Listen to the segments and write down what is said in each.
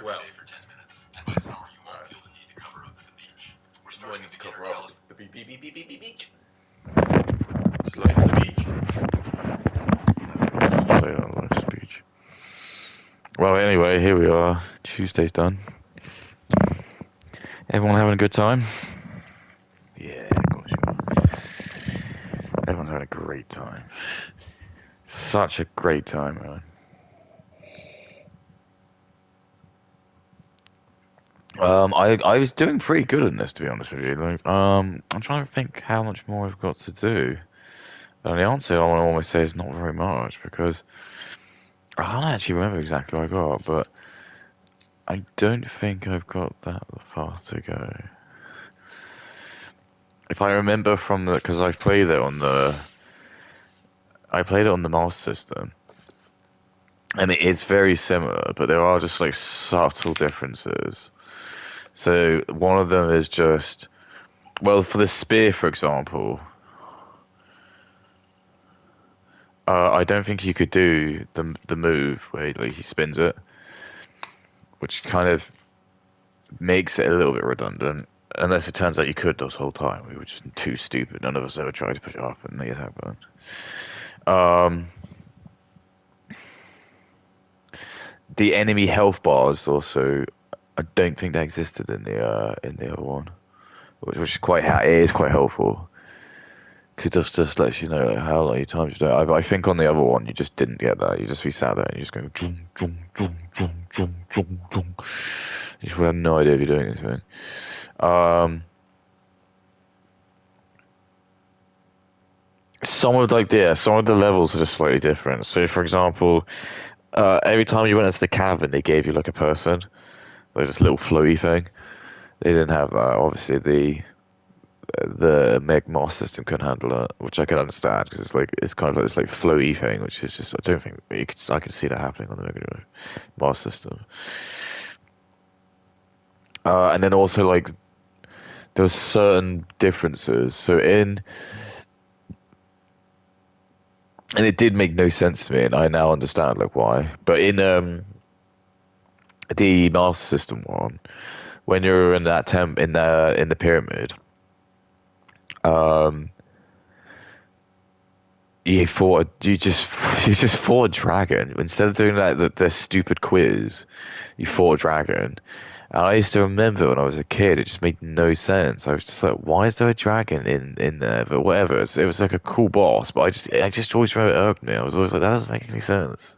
Well, you won't need to cover up the beach. It's life's a beach. Life's a beach. Well, anyway, here we are. Tuesday's done. Everyone having a good time? Yeah, of course you are. Everyone's having a great time. Such a great time, man. I was doing pretty good in this, to be honest with you. Like, I'm trying to think how much more I've got to do. And the answer I want to almost say is not very much, because I don't actually remember exactly what I got, but I don't think I've got that far to go. If I remember from the, because I played it on the Master System, and it is very similar, but there are just like subtle differences. So one of them is just, well, for the spear, for example, I don't think you could do the move where like, he spins it, which kind of makes it a little bit redundant. Unless it turns out you could this whole time. We were just too stupid. None of us ever tried to push it up and make it happen. The enemy health bars also, I don't think they existed in the other one, which is quite helpful. Because it just lets you know like, how many times you do it. I think on the other one you just didn't get that. You just be sat there and you just go jung, jung, jung, jung, jung, jung, jung. You just have no idea if you're doing anything. Some of the levels are just slightly different. So, for example, every time you went into the cabin, they gave you like a person, like this little floaty thing. They didn't have that. Obviously, the Meg Moss system couldn't handle it, which I can understand because it's kind of like this like floaty thing, which is just I don't think I could see that happening on the Mega Moss system. And then also like there were certain differences. So and it did make no sense to me, and I now understand like why. But in the Master System one, when you're in that in the pyramid, you just you just fought a dragon instead of doing that the stupid quiz. You fought a dragon. And I used to remember when I was a kid, it just made no sense. I was just like, why is there a dragon in there? But whatever, it was like a cool boss. But I just always remember it irked me. I was always like, that doesn't make any sense.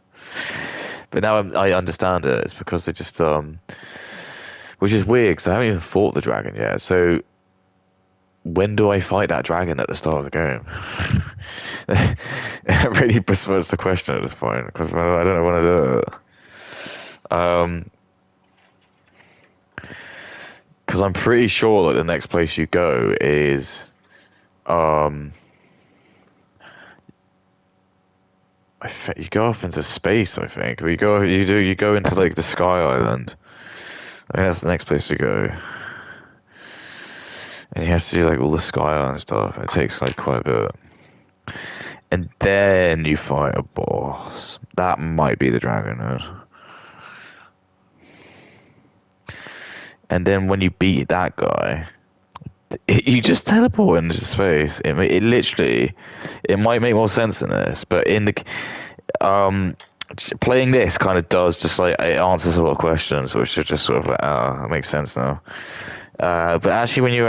But now I understand it. It's because they just which is weird because I haven't even fought the dragon yet. So when do I fight that dragon at the start of the game? It really besmirches the question at this point because I don't know when to do it. Because I'm pretty sure that the next place you go is, you go off into space. I think or you go into like the Sky Island. I think that's the next place to go. And you have to see like all the Sky Island stuff. It takes like quite a bit. And then you fight a boss. That might be the Dragon Head. And then when you beat that guy, you just teleport into space. It literally, it might make more sense in this, but in the playing this kind of does just like it answers a lot of questions, which are just sort of like, oh, that makes sense now. But actually, when you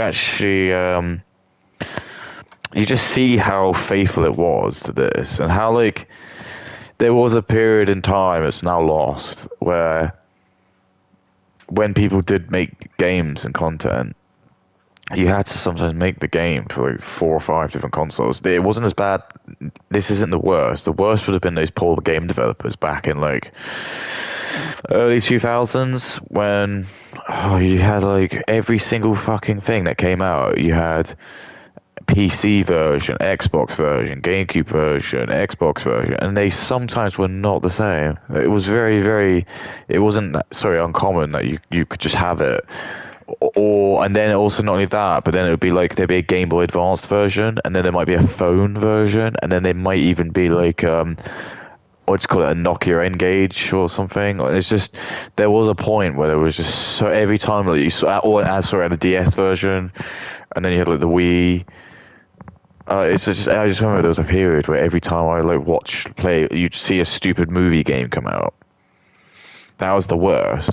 you just see how faithful it was to this, and how like there was a period in time it's now lost where when people did make games and content, you had to sometimes make the game for like 4 or 5 different consoles. It wasn't as bad. This isn't the worst. The worst would have been those poor game developers back in like early 2000s when you had like every single fucking thing that came out. You had PC version, Xbox version, GameCube version, Xbox version, and they sometimes were not the same. It was it wasn't uncommon that you could just have it. And then also not only that, but then it would be like there'd be a Game Boy Advanced version, and then there might be a phone version, and then there might even be like what's call it, a Nokia N-Gage or something. It's just there was a point where there was just so every time like you saw, or as sorry, had a DS version, and then you had like the Wii. It's just I just remember there was a period where every time I like watch play, you'd see a stupid movie game come out. That was the worst.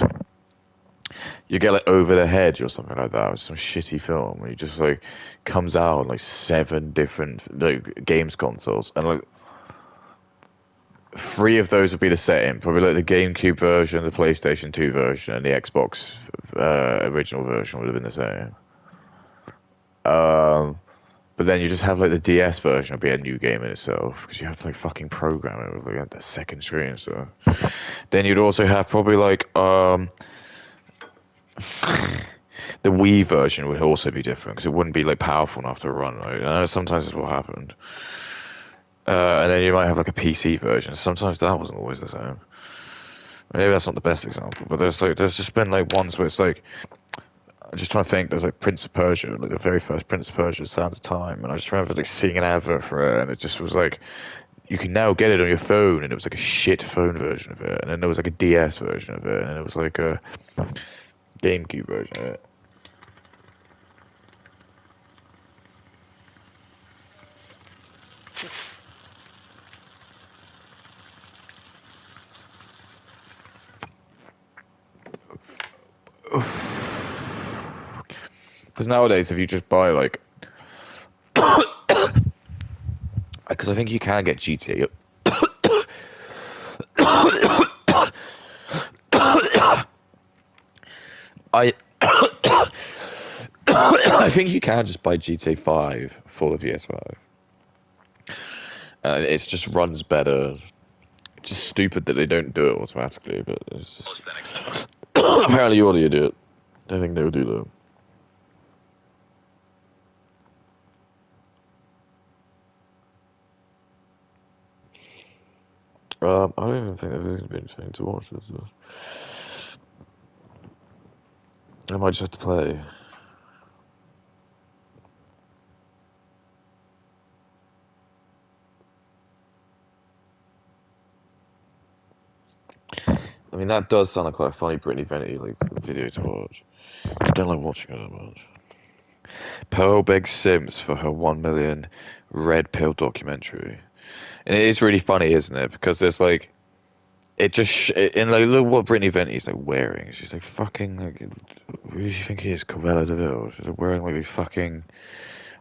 You get like Over the Hedge or something like that, with some shitty film where you just like comes out on like 7 different like games consoles, and like 3 of those would be the same. Probably like the GameCube version, the PlayStation 2 version, and the Xbox original version would have been the same. Um, but then you just have like the DS version would be a new game in itself because you have to like fucking program it with like the second screen. So then you'd also have probably like the Wii version would also be different because it wouldn't be like powerful enough to run. Right? Sometimes that's what happened. And then you might have like a PC version. Sometimes that wasn't always the same. Maybe that's not the best example, but there's just been like ones where it's like I'm just trying to think. There's like Prince of Persia, like the very first Prince of Persia, Sands of Time, and I just remember like seeing an advert for it, and it just was like you can now get it on your phone, and it was like a shit phone version of it, and then there was like a DS version of it, and it was like a GameCube version of it. Because nowadays, if you just buy like, because I think you can get GTA. I I think you can just buy GTA 5 for the PS5. It just runs better. It's just stupid that they don't do it automatically, but it's just... apparently you already do it. I think they would do that. I don't even think there's been anything to watch. I might just have to play. I mean, that does sound like quite a funny Britney Venti like video to watch. I don't like watching it that much. Pearl begs Sims for her 1 million red pill documentary, and it is really funny, isn't it? Because there's like it just and like look what Britney Venti's like wearing. She's like fucking like who does she think he is? Cruella Deville. She's like wearing like these fucking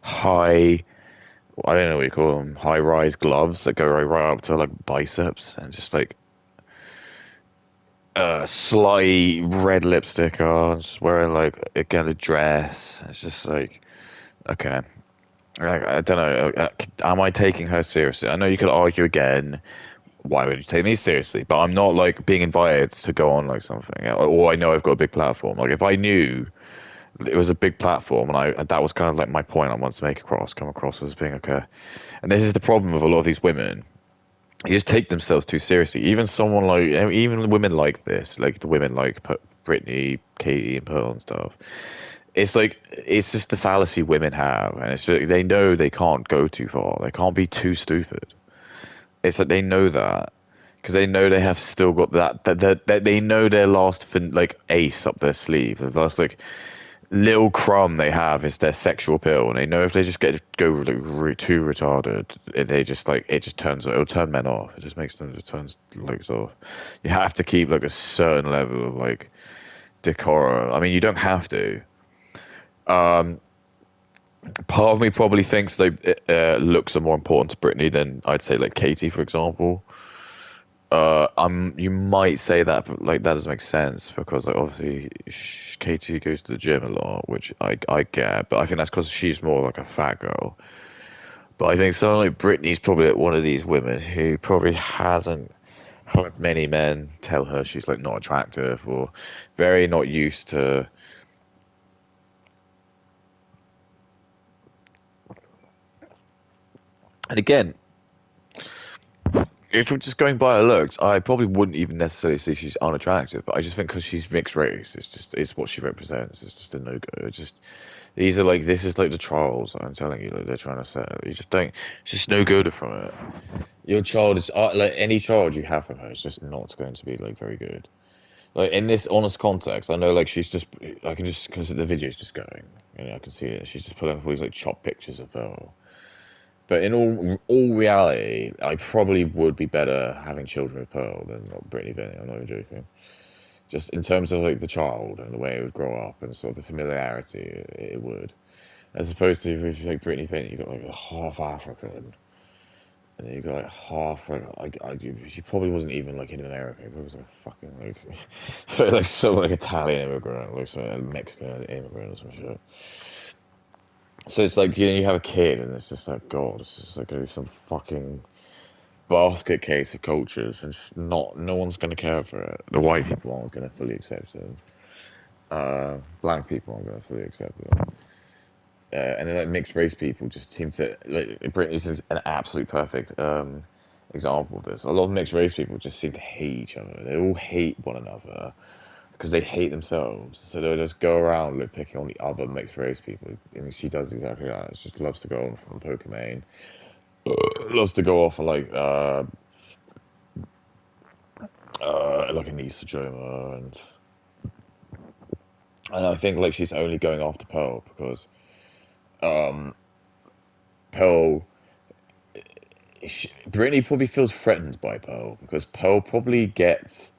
high. I don't know what you call them. High rise gloves that go right up to her, like biceps, and just like slight red lipstick on, just wearing like again a dress. It's just like okay, I don't know. Am I taking her seriously? I know you could argue again. Why would you take me seriously? But I'm not like being invited to go on like something. Or I know I've got a big platform. Like if I knew it was a big platform, and that was kind of like my point I wanted to make come across as being okay. And this is the problem with a lot of these women. They just take themselves too seriously. Even someone like, even women like this, like the women like Britney, Katie, and Pearl and stuff. It's like it's just the fallacy women have, and it's just, they know they can't go too far. They can't be too stupid. It's like they know that because they know they have still got that they know their last like ace up their sleeve. The last like little crumb they have is their sexual appeal, and they know if they just go like too retarded, they just like it'll turn men off. It just makes them just turns legs off. You have to keep like a certain level of like decorum. I mean, you don't have to. Part of me probably thinks like looks are more important to Britney than I'd say like Katie, for example. You might say that, but like that doesn't make sense because like obviously Katie goes to the gym a lot, which I get, but I think that's because she's more like a fat girl. But I think someone like Britney's probably like one of these women who probably hasn't had many men tell her she's like not attractive or very not used to. And again, if we're just going by her looks, I probably wouldn't even necessarily say she's unattractive, but I just think because she's mixed race, it's what she represents. It's just a no go. It just These are like this is like the trials I'm telling you, like they're trying to set. You just don't. It's just no good from it. Your child is like any child you have from her is just not going to be like very good. Like in this honest context, I know like she's just I can just because the video's just going, I can see it. She's just putting up all these like chopped pictures of her. But in all reality, I probably would be better having children with Pearl than not Brittany Vinny. I'm not even joking. Just in terms of like the child and the way it would grow up and sort of the familiarity, it would. As opposed to if you like Brittany Vinny, you got like a half African, and then you got like half she probably wasn't even like in America. It was like a fucking like some like Italian immigrant, like some Mexican immigrant or some shit. So it's like you have a kid, and it's just like God, it's just like some fucking basket case of cultures, and just not no one's gonna care for it. The white people aren't gonna fully accept it. Black people aren't gonna fully accept it. And then like mixed race people just seem to like Britain is an absolute perfect example of this. A lot of mixed race people just seem to hate each other. They all hate one another because they hate themselves. So they'll just go around like, picking on the other mixed race people. And she does exactly that. She just loves to go on Pokemon. Loves to go off of like Anissa Joma and I think like she's only going after Pearl because Pearl Brittany probably feels threatened by Pearl because Pearl probably gets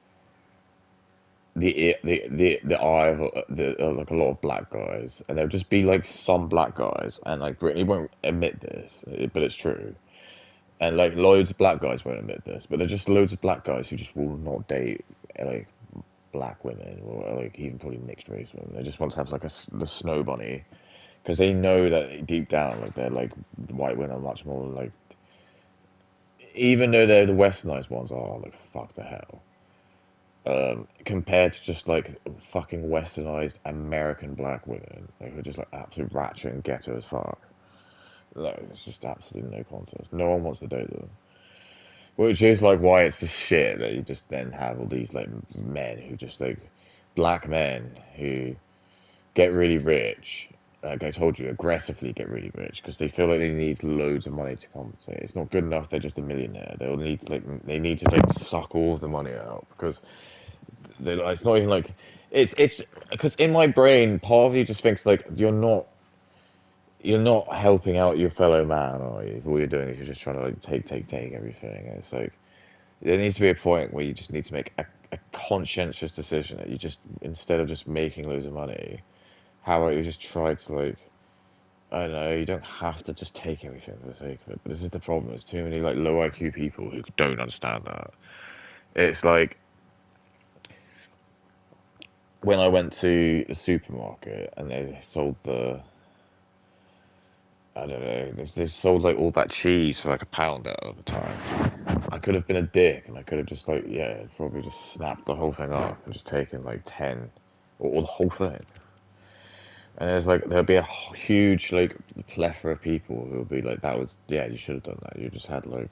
the eye of like a lot of black guys, and there'll just be like some black guys, and like Brittany won't admit this, but it's true, and like loads of black guys won't admit this, but there's just loads of black guys who just will not date like black women or like even probably mixed race women. They just want to have like the snow bunny because they know that deep down like they're like the white women are much more like even though they're the westernized ones are like fuck the hell compared to just like fucking westernized American black women like, who are just like absolute ratchet and ghetto as fuck. Like, it's just absolutely no contest. No one wants to date them. Which is like why it's just shit that you just then have all these like men who just like black men who get really rich. Like I told you, aggressively get really rich because they feel like they need loads of money to compensate. It's not good enough they're just a millionaire. They'll need to like they need to like suck all of the money out because it's not even like it's because in my brain, part of you just thinks like you're not helping out your fellow man, are you? If all you're doing is you're just trying to like take everything. And it's like there needs to be a point where you just need to make a conscientious decision that you just instead of just making loads of money, how about you just try to like I don't know, you don't have to just take everything for the sake of it. But this is the problem. There's too many like low IQ people who don't understand that. It's like when I went to the supermarket and they sold I don't know, they sold like all that cheese for like a pound at the time. I could have been a dick and I could have just like, yeah, probably just snapped the whole thing up and just taken like 10 or the whole thing. And there's like, there'll be a huge like plethora of people who'll be like, that was, yeah, you should have done that. You just had like,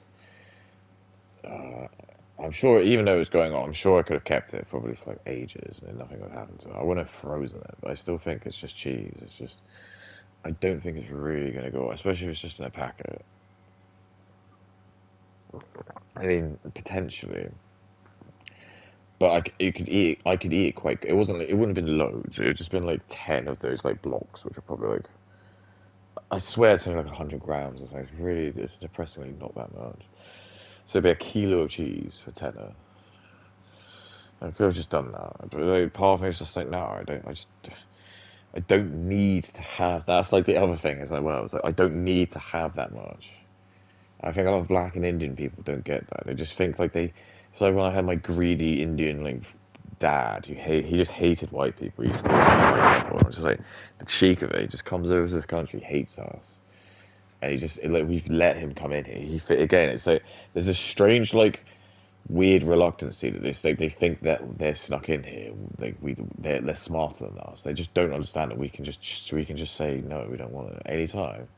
I'm sure, even though it was going on, I'm sure I could have kept it probably for like ages and nothing would happen to it. I wouldn't have frozen it, but I still think it's just cheese. It's just, I don't think it's really going to go, especially if it's just in a packet. I mean, potentially, but you could eat. I could eat it quite. It wasn't. It wouldn't have been loads. It would just been like 10 of those like blocks, which are probably like. I swear it's only like 100 grams or something. It's really. It's depressingly not that much. So it'd be a kilo of cheese for tenner. I could have just done that, but like, part of me is just like, no, I don't. I don't need to have. That's like the other thing. Is like, well, it's like I don't need to have that much. I think a lot of black and Indian people don't get that. They just think like they. It's like when I had my greedy Indian like dad. He just hated white people. He used to call us white people. It's just like the cheek of it. He just comes over to this country, hates us, and he just like we've let him come in here. He fit again. It's like there's this strange like weird reluctancy that they think that they're snuck in here. Like they're smarter than us. They just don't understand that we can just say no. We don't want it anytime.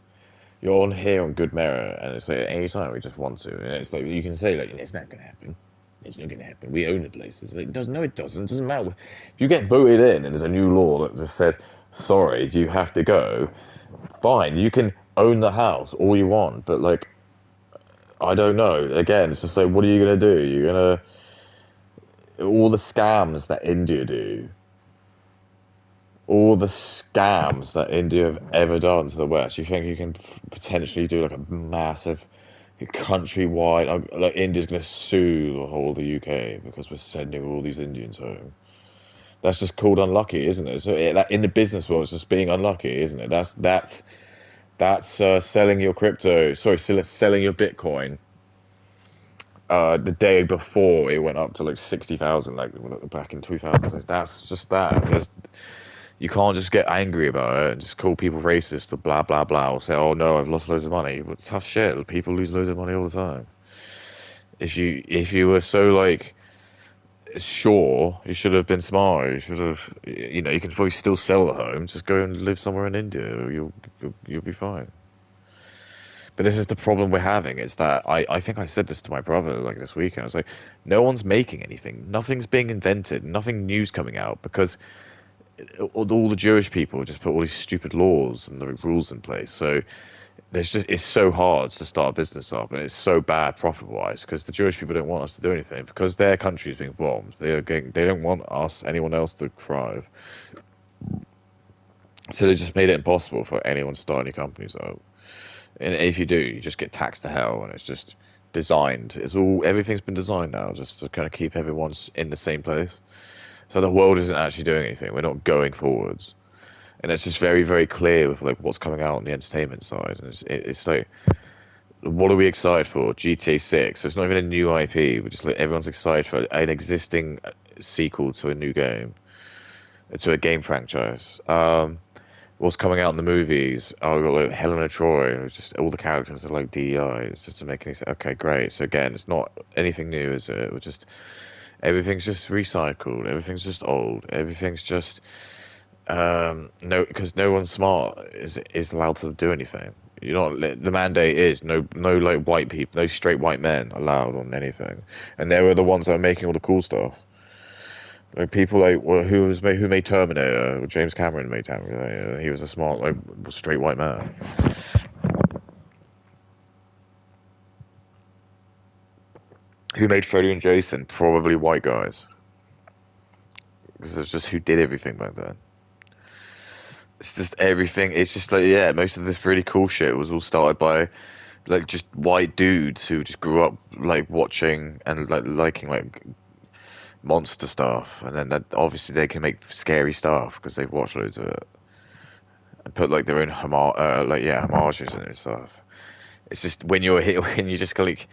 You're on here on good merit, and it's like any time we just want to, and it's like you can say like it's not gonna happen. It's not gonna happen. We own the places. Like, it doesn't. No, it doesn't. It doesn't matter. If you get voted in, and there's a new law that just says sorry, you have to go. Fine, you can own the house all you want, but like, I don't know. Again, it's just like, what are you gonna do? You're gonna all the scams that India do, all the scams that India have ever done to the West. You think you can potentially do like a massive countrywide? Like India's gonna sue the whole of the UK because we're sending all these Indians home. That's just called unlucky, isn't it? So that in the business world, it's just being unlucky, isn't it? That's selling your crypto. Sorry, selling your Bitcoin. The day before it went up to like 60,000, like back in 2000. That's just that. You can't just get angry about it and just call people racist or blah blah blah or say, "Oh no, I've lost loads of money." But tough shit. People lose loads of money all the time. If you were so like sure, you should have been smart. You should have, you can probably still sell the home. Just go and live somewhere in India. You'll be fine. But this is the problem we're having. Is that I think I said this to my brother like this weekend. I was like, no one's making anything. Nothing's being invented. Nothing new's coming out because all the Jewish people just put all these stupid laws and the rules in place. So it's so hard to start a business up, and it's so bad profit wise because the Jewish people don't want us to do anything because their country is being bombed. They don't want anyone else to thrive. So they just made it impossible for anyone to start any companies up. And if you do, you just get taxed to hell, and it's just designed. Everything's been designed now just to kind of keep everyone in the same place. So the world isn't actually doing anything. We're not going forwards, and it's just very, very clear with like what's coming out on the entertainment side. And it's like, what are we excited for? GTA 6. So it's not even a new IP. We're just like everyone's excited for an existing sequel to a new game, to a game franchise. What's coming out in the movies? Oh, we've got like Helena Troy. It's just all the characters are like DEI. It's just to make any sense. Okay, great. So again, it's not anything new, is it? We're just everything's just recycled. Everything's just old. Everything's just no, because no one smart is allowed to do anything. You're not. The mandate is no like white people, no straight white men allowed on anything, and they were the ones that are making all the cool stuff. Like people like who made Terminator? James Cameron made Terminator. He was a smart like straight white man. Who made Freddy and Jason? Probably white guys, because it's just who did everything back then. It's just everything. It's just like yeah, most of this really cool shit was all started by like just white dudes who just grew up like watching and like liking like monster stuff, and then that, obviously they can make scary stuff because they've watched loads of it and put like their own homages in it and stuff. It's just when you're here, when you just like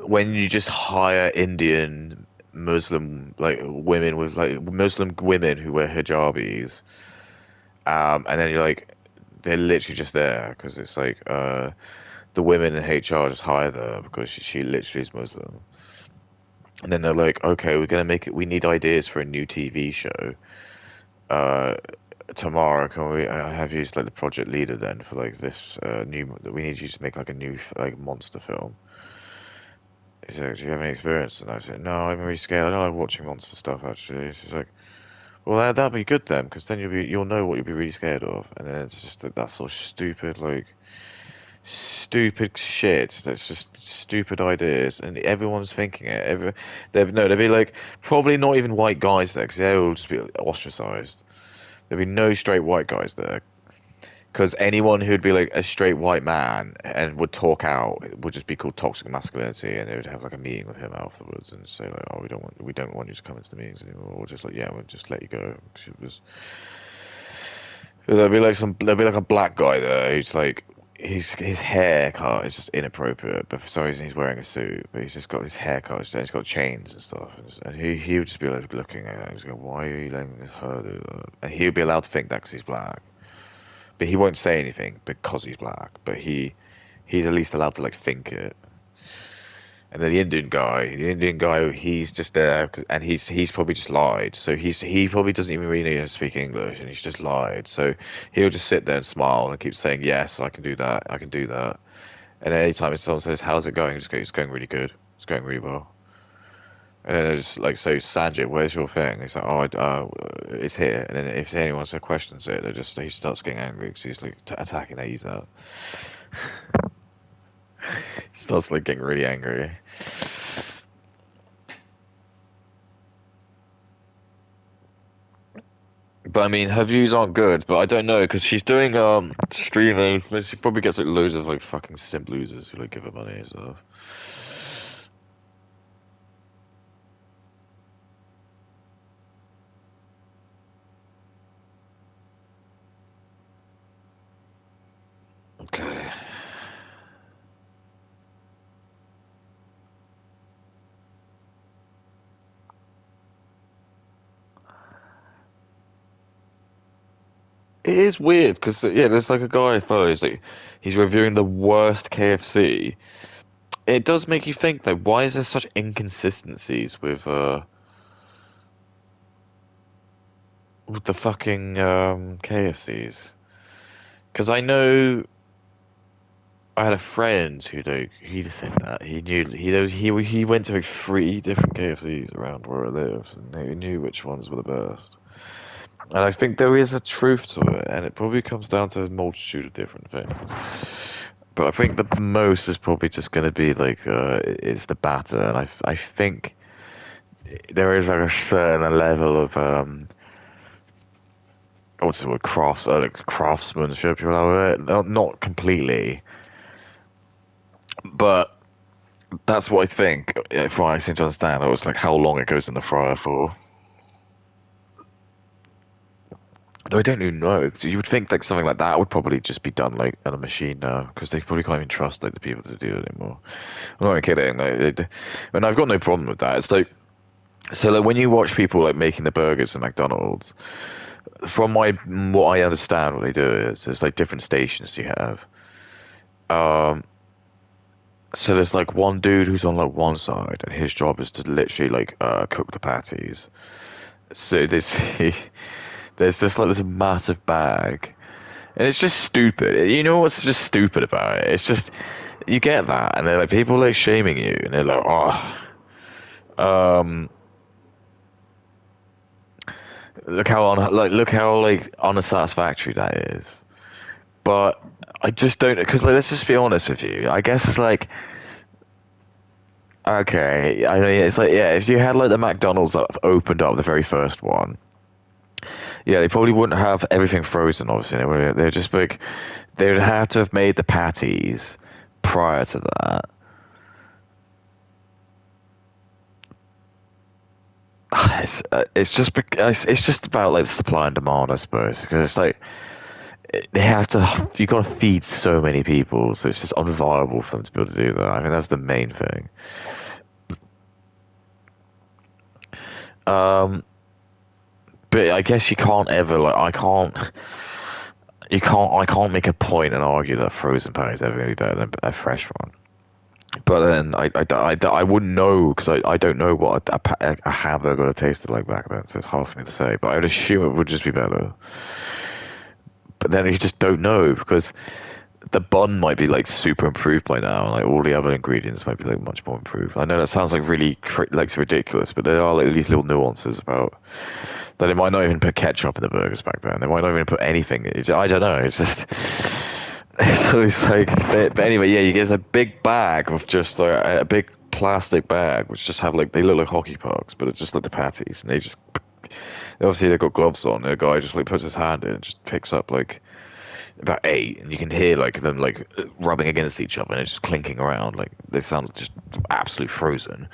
when you just hire Indian Muslim like women with like Muslim women who wear hijabis, and then you're like they're literally just there because it's like the women in HR just hire her because she literally is Muslim. And then they're like, okay, we're gonna make it. We need ideas for a new TV show. Uh, Tomorrow, can we have you as like the project leader then for like this new? We need you to make like a new like monster film. He's like, do you have any experience? And I said, no, I'm really scared. I don't like watching monster stuff actually. She's like, well, that'd be good then, because then you'll know what you'll be really scared of. And then it's just that sort of stupid shit. That's just stupid ideas, and everyone's thinking it. There'd be like probably not even white guys there, because they'll all just be ostracized. There'd be no straight white guys there, because anyone who'd be like a straight white man and would talk out would just be called toxic masculinity, and they would have like a meeting with him afterwards and say like, "Oh, we don't want you to come into the meetings anymore," or just like, "Yeah, we'll just let you go." 'Cause it was, there'd be like a black guy there who's like his haircut is just inappropriate, but for some reason he's wearing a suit, but he's just got his haircut, he's got chains and stuff, and he would just be like looking at it, he's going, "Why are you letting this her do that?" And he would be allowed to think that because he's black. But he won't say anything because he's black. But he's at least allowed to like think it. And then the Indian guy, he's just there, and he's probably just lied. So he probably doesn't even really know how to speak English, and he's just lied. So he'll just sit there and smile and keep saying, "Yes, I can do that. I can do that." And anytime someone says, "How's it going?" Just go, "It's going really good. It's going really well." And then it's just like, so Sanjit, where's your thing? He's like, oh, it's here. And then if anyone so questions it, he starts getting angry because he's like attacking Aiza. He starts like getting really angry. But I mean, her views aren't good. But I don't know because she's doing streaming. But she probably gets like loads of like fucking simp losers who like give her money and stuff. Okay. It is weird because yeah, there's like a guy I follow. He's reviewing the worst KFC. It does make you think though. Why is there such inconsistencies with the fucking KFCs? Because I know I had a friend who like he just said that he went to like 3 different KFCs around where I live, and he knew which ones were the best. And I think there is a truth to it, and it probably comes down to a multitude of different things. But I think the most is probably just going to be like it's the batter, and I think there is like a certain level of what's the word like craftsmanship, you know, not completely, but that's what I think. From what I seem to understand, it was like how long it goes in the fryer for. Though I don't even know. 'Cause you would think like something like that would probably just be done like on a machine now, because they probably can't even trust like the people to do it anymore. I'm not even kidding. And I've got no problem with that. It's like so like when you watch people like making the burgers at McDonald's, from my what I understand, what they do is there's like different stations you have. Um, so there's like one dude who's on like one side, and his job is to literally like cook the patties. So there's just like this massive bag, and it's just stupid. You know what's just stupid about it? It's just you get that, and they're like people like shaming you, and they're like, um, look how like unsatisfactory that is. But I just don't because like, let's just be honest with you. I guess it's like okay, I mean it's like yeah, if you had like the McDonald's that opened up the very first one, yeah, they probably wouldn't have everything frozen. Obviously, they're just like they would have to have made the patties prior to that. It's just about like supply and demand, I suppose, because it's like they have to you got to feed so many people, so it's just unviable for them to be able to do that. I mean, that's the main thing. Um, but I guess you can't ever like I can't make a point and argue that frozen patty is ever going to be better than a fresh one. But then I wouldn't know because I don't know what a hamburger would have tasted like back then, so it's hard for me to say. But I would assume it would just be better. But then you just don't know because the bun might be like super improved by now, and like all the other ingredients might be like much more improved. I know that sounds like really like ridiculous, but there are like these little nuances about that. They might not even put ketchup in the burgers back then. They might not even put anything. I don't know. It's just it's like. But anyway, yeah, you get a big bag of just like a big plastic bag, which just have like they look like hockey pucks, but it's just like the patties, and they just obviously they've got gloves on. And a guy just like puts his hand in and just picks up like about 8, and you can hear like them like rubbing against each other, and it's just clinking around. Like they sound just absolutely frozen.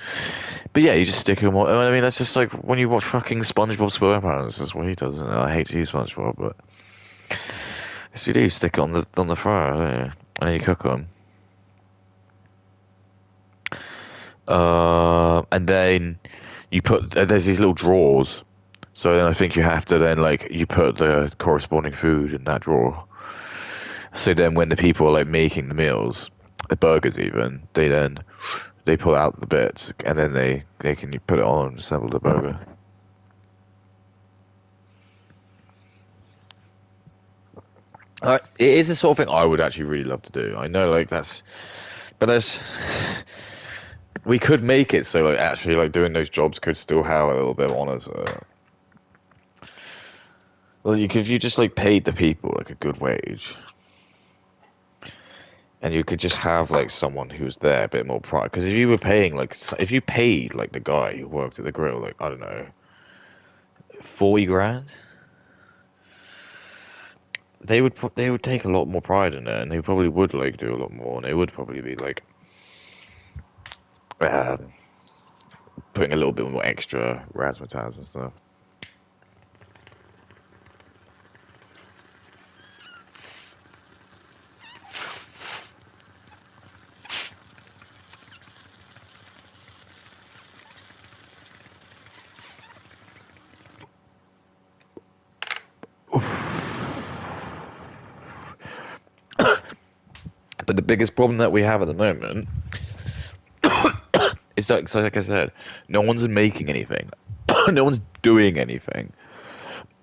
But yeah, you just stick them. I mean, that's just like when you watch fucking SpongeBob SquarePants. That's what he does. And I hate to use SpongeBob, but yes, you do. You stick it on the fryer, don't you? And then you cook them. And then you put there's these little drawers. So then I think you have to then like you put the corresponding food in that drawer. So then when the people are like making the meals, the burgers even, they pull out the bits and then they can put it on and assemble the burger. It is the sort of thing I would actually really love to do. I know like that's, but there's we could make it so like actually like doing those jobs could still have a little bit of honor to it. Well, you could if you just like paid the people like a good wage, and you could just have like someone who's there a bit more pride. Because if you were paying like if you paid like the guy who worked at the grill like I don't know 40 grand, they would take a lot more pride in it, and they probably would like do a lot more, and they would probably be like um, putting a little bit more extra razzmatazz and stuff. But the biggest problem that we have at the moment is that, so like I said, no one's making anything, no one's doing anything.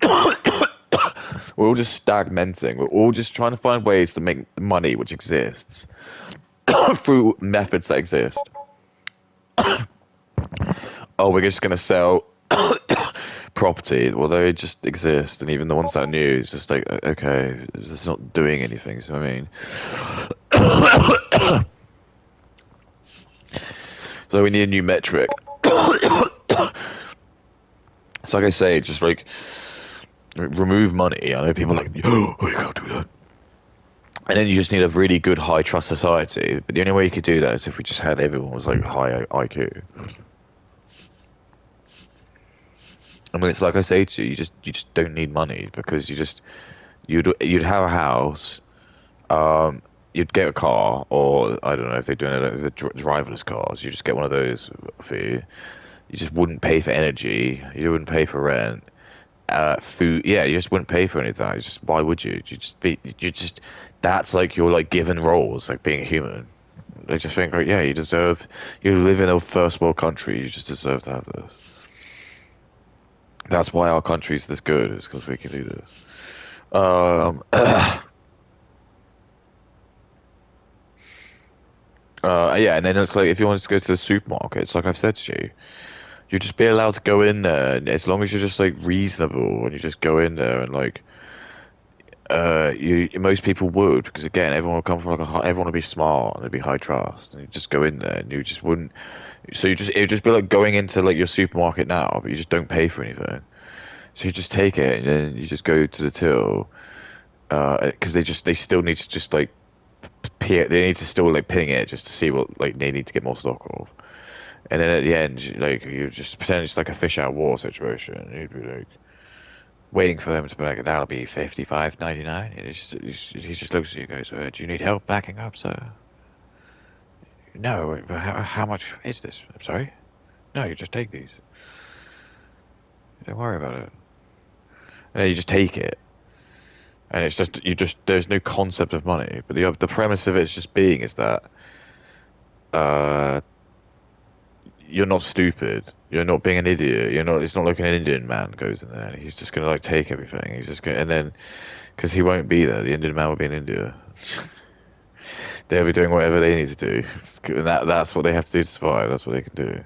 We're all just stagnating. We're all just trying to find ways to make money which exists through methods that exist. Oh, we're just gonna sell property. Well, they just exist, and even the ones that are new, it's just like okay, it's not doing anything. So I mean, so we need a new metric. So like I say, just like remove money. I know people are like, oh, you can't do that. And then you just need a really good high trust society. But the only way you could do that is if we just had everyone was like high IQ. I mean, it's like I say to you, you just don't need money because you'd have a house, you'd get a car, or I don't know if they're doing it the driverless cars. You just get one of those for you. You just wouldn't pay for energy. You wouldn't pay for rent. Food, yeah, you just wouldn't pay for any of that. Just why would you? You just that's like your like given roles, like being a human. They just think, like, yeah, you live in a first world country, you just deserve to have this. That's why our country's this good, is because we can do this. Yeah, and then it's like if you want to go to the supermarkets, like I've said to you, you just be allowed to go in there, and as long as you're just like reasonable, and you just go in there and like you most people would because again everyone would come from like everyone would be smart and they'd be high trust and you just go in there and you just wouldn't so you just it would just be like going into like your supermarket now but you just don't pay for anything so you just take it and then you just go to the till because they still need to just like they need to still like ping it just to see what like they need to get more stock of and then at the end like you just pretend it's like a fish out of water situation you'd be like waiting for them to be like, that'll be 55.99. He just looks at you and goes, do you need help backing up, sir? No, but how much is this? I'm sorry? No, you just take these. Don't worry about it. And then you just take it. And it's just, there's no concept of money. But the premise of it is just being is that uh, you're not stupid. You're not being an idiot. It's not like an Indian man goes in there. And he's just going to like take everything. He's just going and then, because he won't be there. The Indian man will be in India. They'll be doing whatever they need to do. And that's what they have to do to survive. That's what they can do.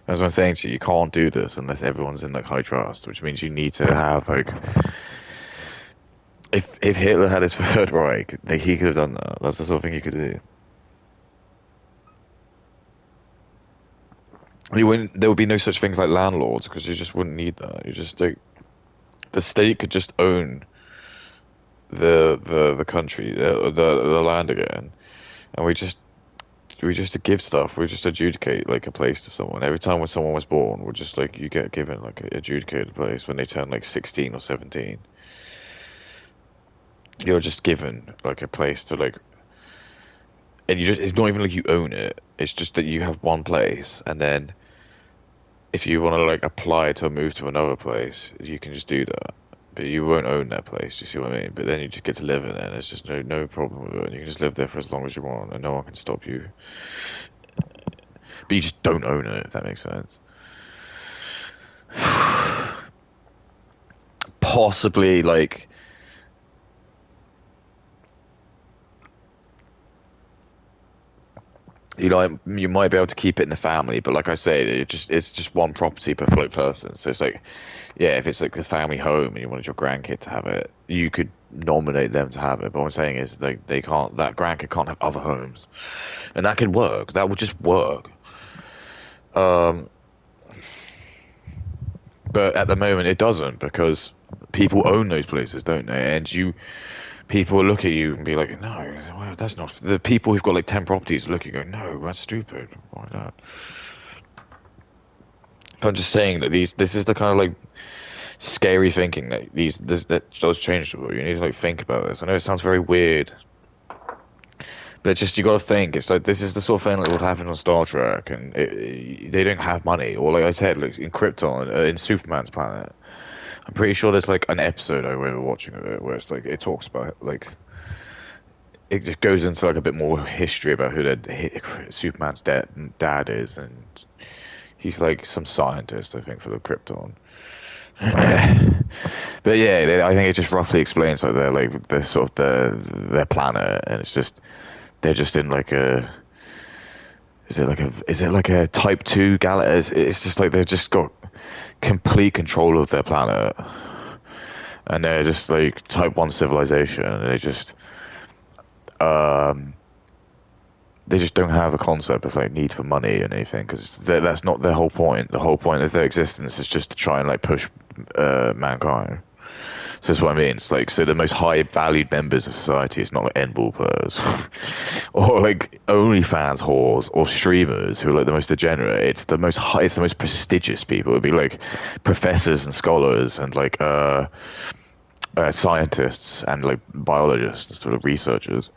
That's what I'm saying to you. You can't do this unless everyone's in like high trust, which means you need to have like. If Hitler had his third Reich, like, he could have done that. That's the sort of thing he could do. You wouldn't. There would be no such things like landlords because you just wouldn't need that. You just like the state could just own the country, the land again, and we just give stuff. We just adjudicate like a place to someone. Every time when someone was born, we're just like you get given like a adjudicated place when they turn like 16 or 17. You're just given like a place to like, and it's not even like you own it. It's just that you have one place, and then if you want to like apply to move to another place, you can just do that. But you won't own that place. You see what I mean? But then you just get to live in it. And it's just no problem with it. And you can just live there for as long as you want, and no one can stop you. But you just don't own it, if that makes sense. Possibly like You know, you might be able to keep it in the family, but like I said, it's just one property per float person. So it's like, yeah, if it's like the family home and you wanted your grandkid to have it, you could nominate them to have it. But what I'm saying is they can't, that grandkid can't have other homes, and that could work. That would just work. Um, but at the moment it doesn't because people own those places, don't they? And people will look at you and be like, no, well, that's not. The people who've got like 10 properties look at you and go, no, that's stupid. Why not? But I'm just saying that this is the kind of like scary thinking that that does change the world. You need to like think about this. I know it sounds very weird, but it's just you got to think. It's like this is the sort of thing that would happen on Star Trek, and they don't have money. Or like I said, like in Krypton, in Superman's planet, I'm pretty sure there's like an episode I remember watching of it where it's like it talks about like it just goes into like a bit more history about who Superman's dad is, and he's like some scientist, I think, for the Krypton. But yeah, I think it just roughly explains like their sort of their planet, and it's just they're just in like a is it like a type 2 galaxy? It's just like they've just got complete control of their planet, and they're just like type 1 civilization, and um they just don't have a concept of like need for money and anything because that's not their whole point. The whole point of their existence is just to try and like push mankind. So that's what I mean. It's like so the most high valued members of society is not like end-ball players or like OnlyFans whores or streamers who are like the most degenerate. It's the most high, it's the most prestigious people. It'd be like professors and scholars and like scientists and like biologists and sort of researchers.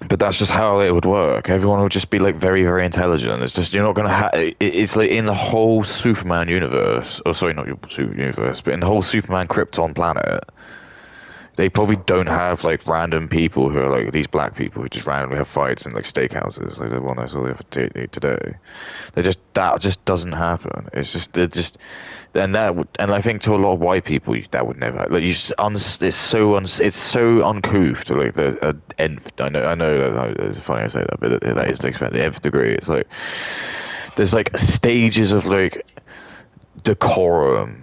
But that's just how it would work. Everyone would just be like very, very intelligent. It's just you're not gonna have. It's like in the whole Superman universe, or sorry, not your super universe, but in the whole Superman Krypton planet, they probably don't have like random people who are like these black people who just randomly have fights in like steakhouses, like the one I saw the other today. That just doesn't happen. It's just they're just and that would and I think to a lot of white people that would never like you just it's so uncouth to like the nth. I know that it's funny I say that, but that is the nth degree. It's like there's like stages of like decorum.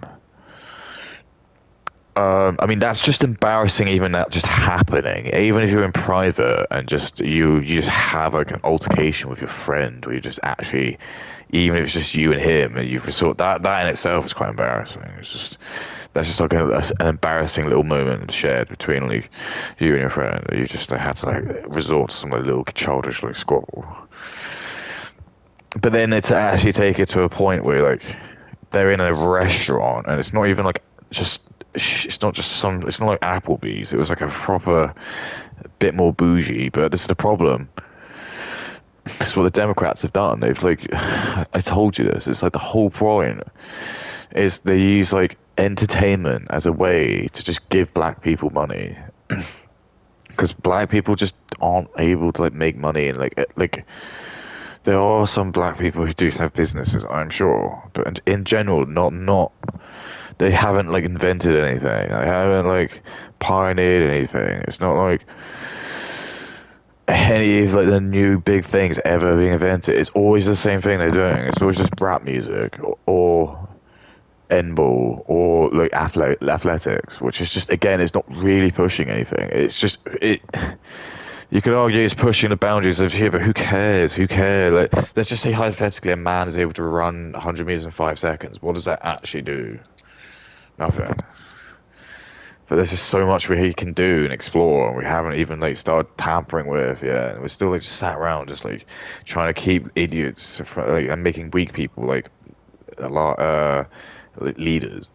I mean, that's just embarrassing, even that just happening. Even if you're in private and just you just have like an altercation with your friend, or you just actually, even if it's just you and him, and you've resort that in itself is quite embarrassing. It's just that's just like an embarrassing little moment shared between like you and your friend. You just had to like resort to some like, little childish like squabble. But then it's actually take it to a point where like they're in a restaurant and it's not even like just it's not just some it's not like Applebee's. It was like a proper bit more bougie. But this is the problem. This is what the Democrats have done. They've like I told you this. It's like the whole point is they use like entertainment as a way to just give black people money because black people just aren't able to like make money and like there are some black people who do have businesses, I'm sure, but in general, not they haven't like invented anything. They haven't like pioneered anything. It's not like any of like the new big things ever being invented. It's always the same thing they're doing. It's always just rap music or N-ball or like athletics, which is just again, it's not really pushing anything. It's just it. You could argue it's pushing the boundaries of here, but who cares? Who cares? Like, let's just say hypothetically a man is able to run 100 meters in 5 seconds. What does that actually do? Nothing. But there's just so much he can do and explore, and we haven't even like started tampering with yet. And we're still like just sat around, just like trying to keep idiots like, and making weak people like a lot like, leaders.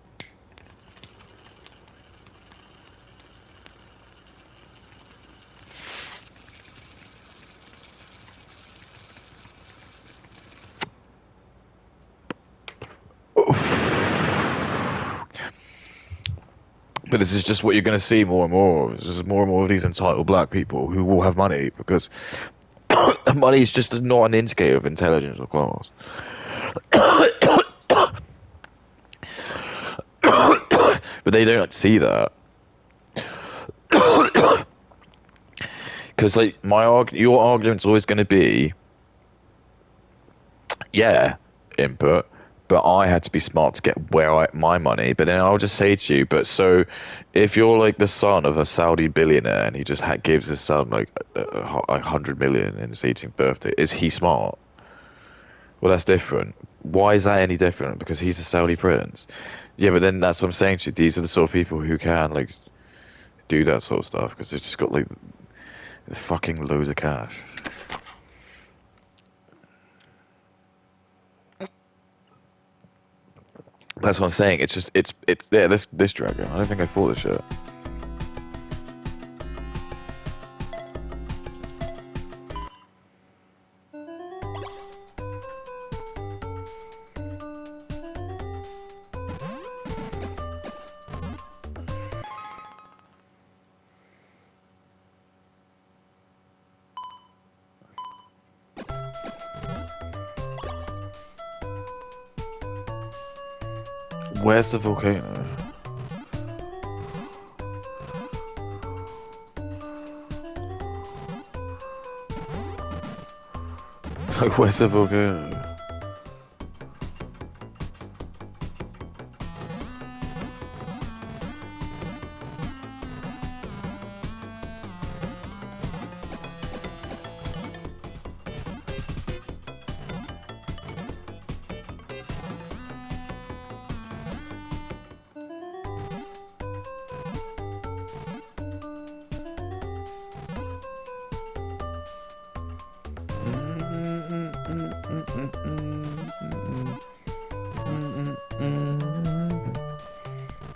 But this is just what you're going to see more and more. This is more and more of these entitled black people who will have money because money is just not an indicator of intelligence or class. But they don't see that because Because like your argument's always going to be, yeah, input, but I had to be smart to get my money. But then I'll just say to you, but so if you're like the son of a Saudi billionaire and he just gives his son like 100 million in his 18th birthday, is he smart? Well, that's different. Why is that any different? Because he's a Saudi prince. Yeah, but then that's what I'm saying to you. These are the sort of people who can like do that sort of stuff because they've just got like fucking loads of cash. That's what I'm saying. It's just it's yeah. This dragon. I don't think I fought this shit. Where's the volcano? Like, where's the volcano?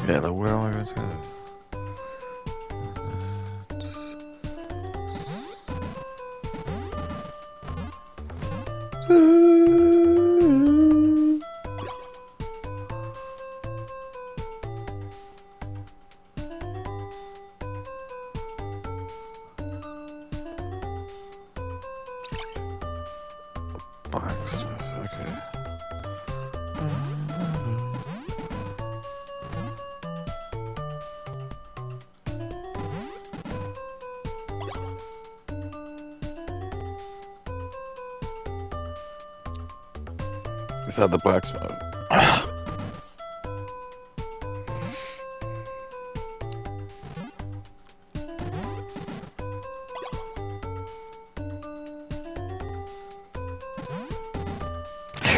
Yeah, like, where am I going to go? Blacksmith, okay. Is that the blacksmith?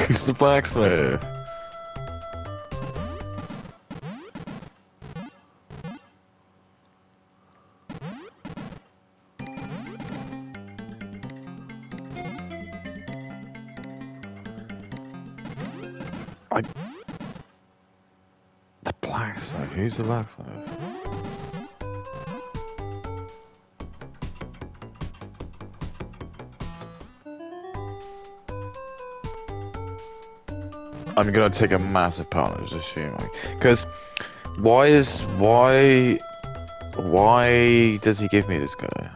Who's the blacksmith? The blacksmith? Who's the blacksmith? I'm gonna take a massive part of this, assuming. Because why does he give me this guy?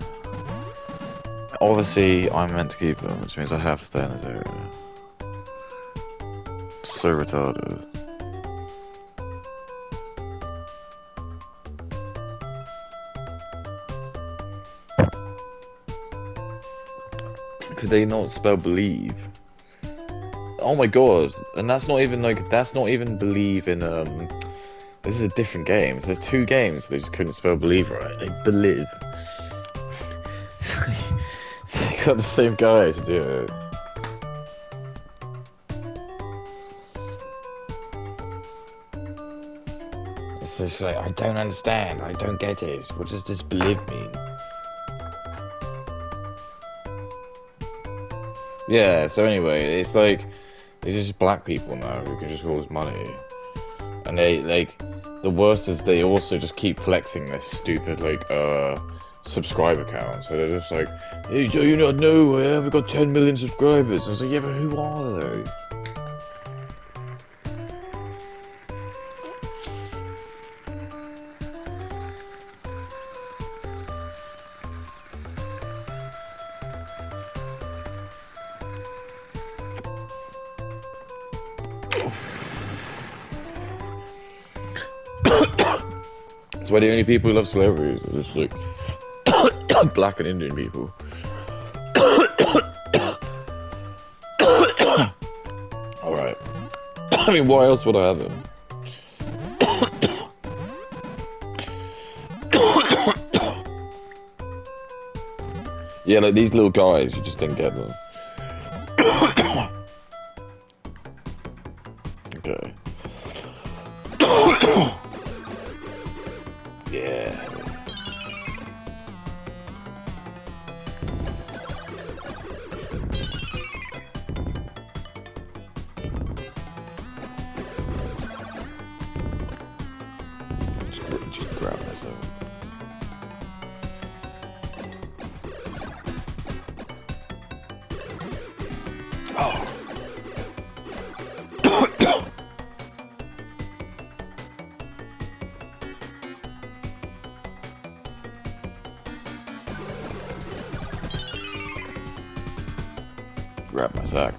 Obviously, I'm meant to keep him, which means I have to stay in this area. So retarded. Could they not spell believe? Oh my god! And that's not even believe in This is a different game. So there's two games. They just couldn't spell believe right. They believe. So they got the same guy to do it. It's just like, I don't understand. I don't get it. What does this believe mean? Yeah, so anyway, it's like, these are just black people now who can just hold money. And they, like, the worst is they also just keep flexing this stupid, like, subscriber count. So they're just like, hey, do you not know we've got 10 million subscribers? I was like, yeah, but who are they? That's why the only people who love celebrities are just like Black and Indian people. Alright. I mean, why else would I have them? Yeah, like these little guys, you just didn't get them. Okay. Yeah. Just grab myself. Oh. Grab my sack.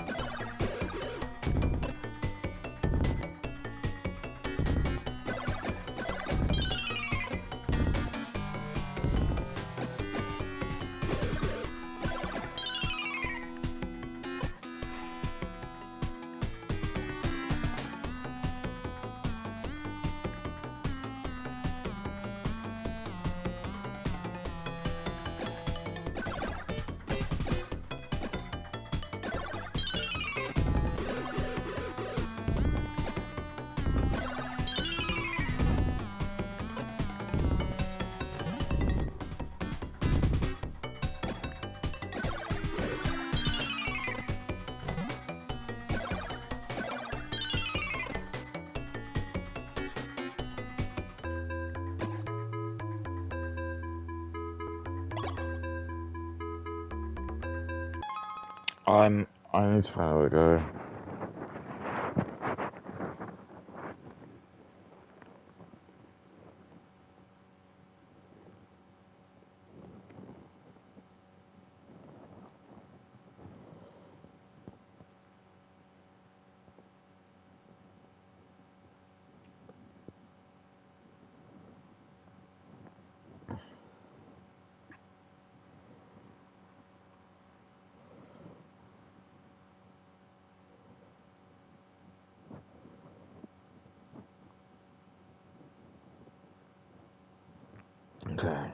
I need to find out where to go. Okay.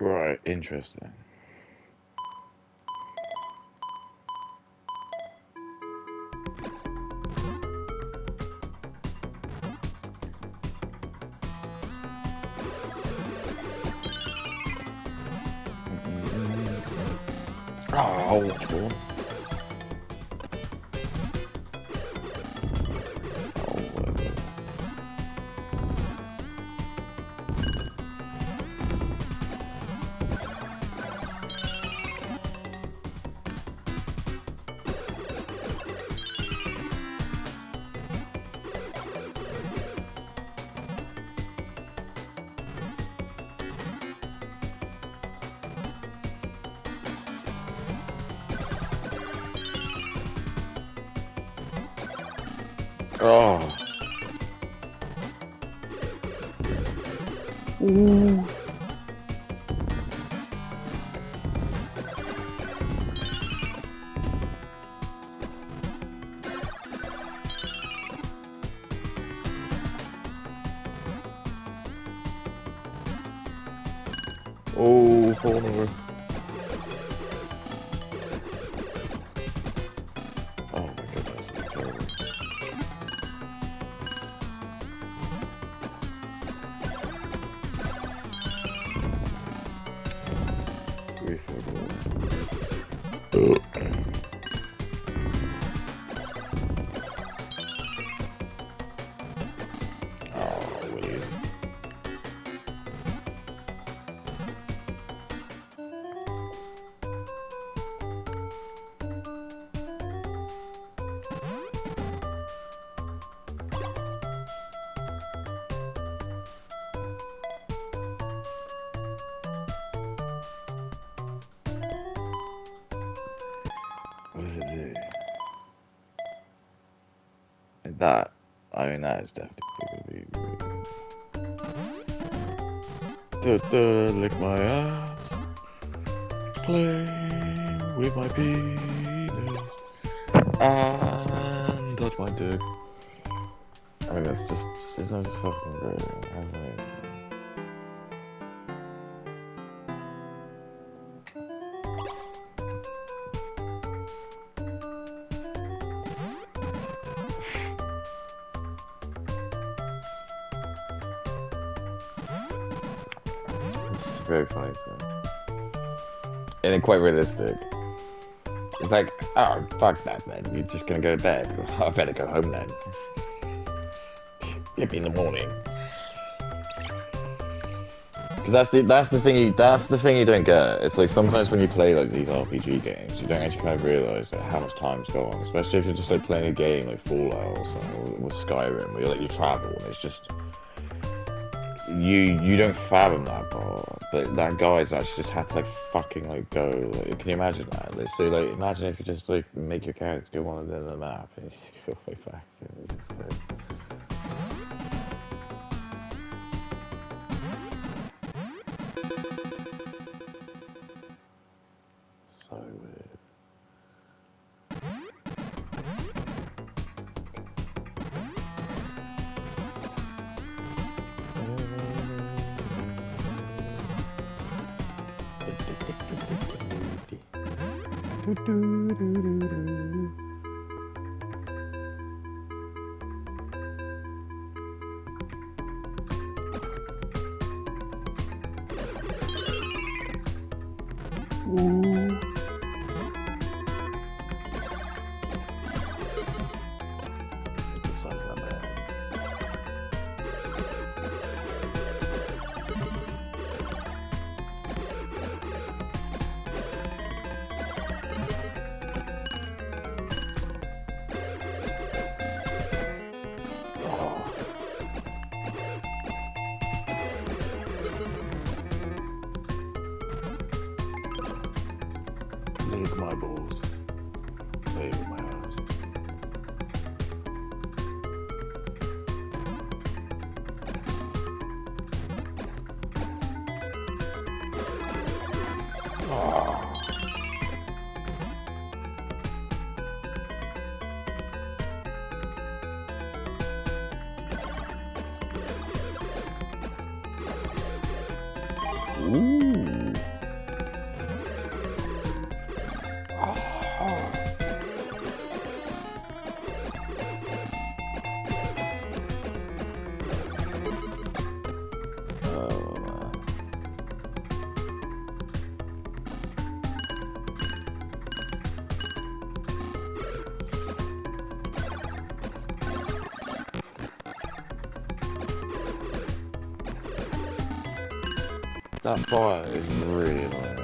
Right, interesting. Oh, which one? Oh. Ooh. Oh, falling over. Oh my goodness, that's terrible. Willies. What does it do? Like that. I mean, that is definitely lick my ass, play with my penis, and touch my dick. I mean, that's just, it's not just fucking great. It's very funny, so. And it's quite realistic. It's like, oh, fuck that, man. You're just gonna go to bed. I better go home then. Hit me in the morning. Because that's the thing you don't get. It's like sometimes when you play like these RPG games, you don't actually kind of realise like, how much time's gone. Especially if you're just like playing a game like Fallout or something, or with Skyrim, where you travel and it's just you don't fathom that part. But that guy's actually just had to like fucking like go. Like, can you imagine that? Like, so like imagine if you just like make your character go on the map and you just go way back and it's just like. So weird. Ooh. This one's not bad. Lick my balls. Play with my ass. Oh. Ooh. That fire is really annoying.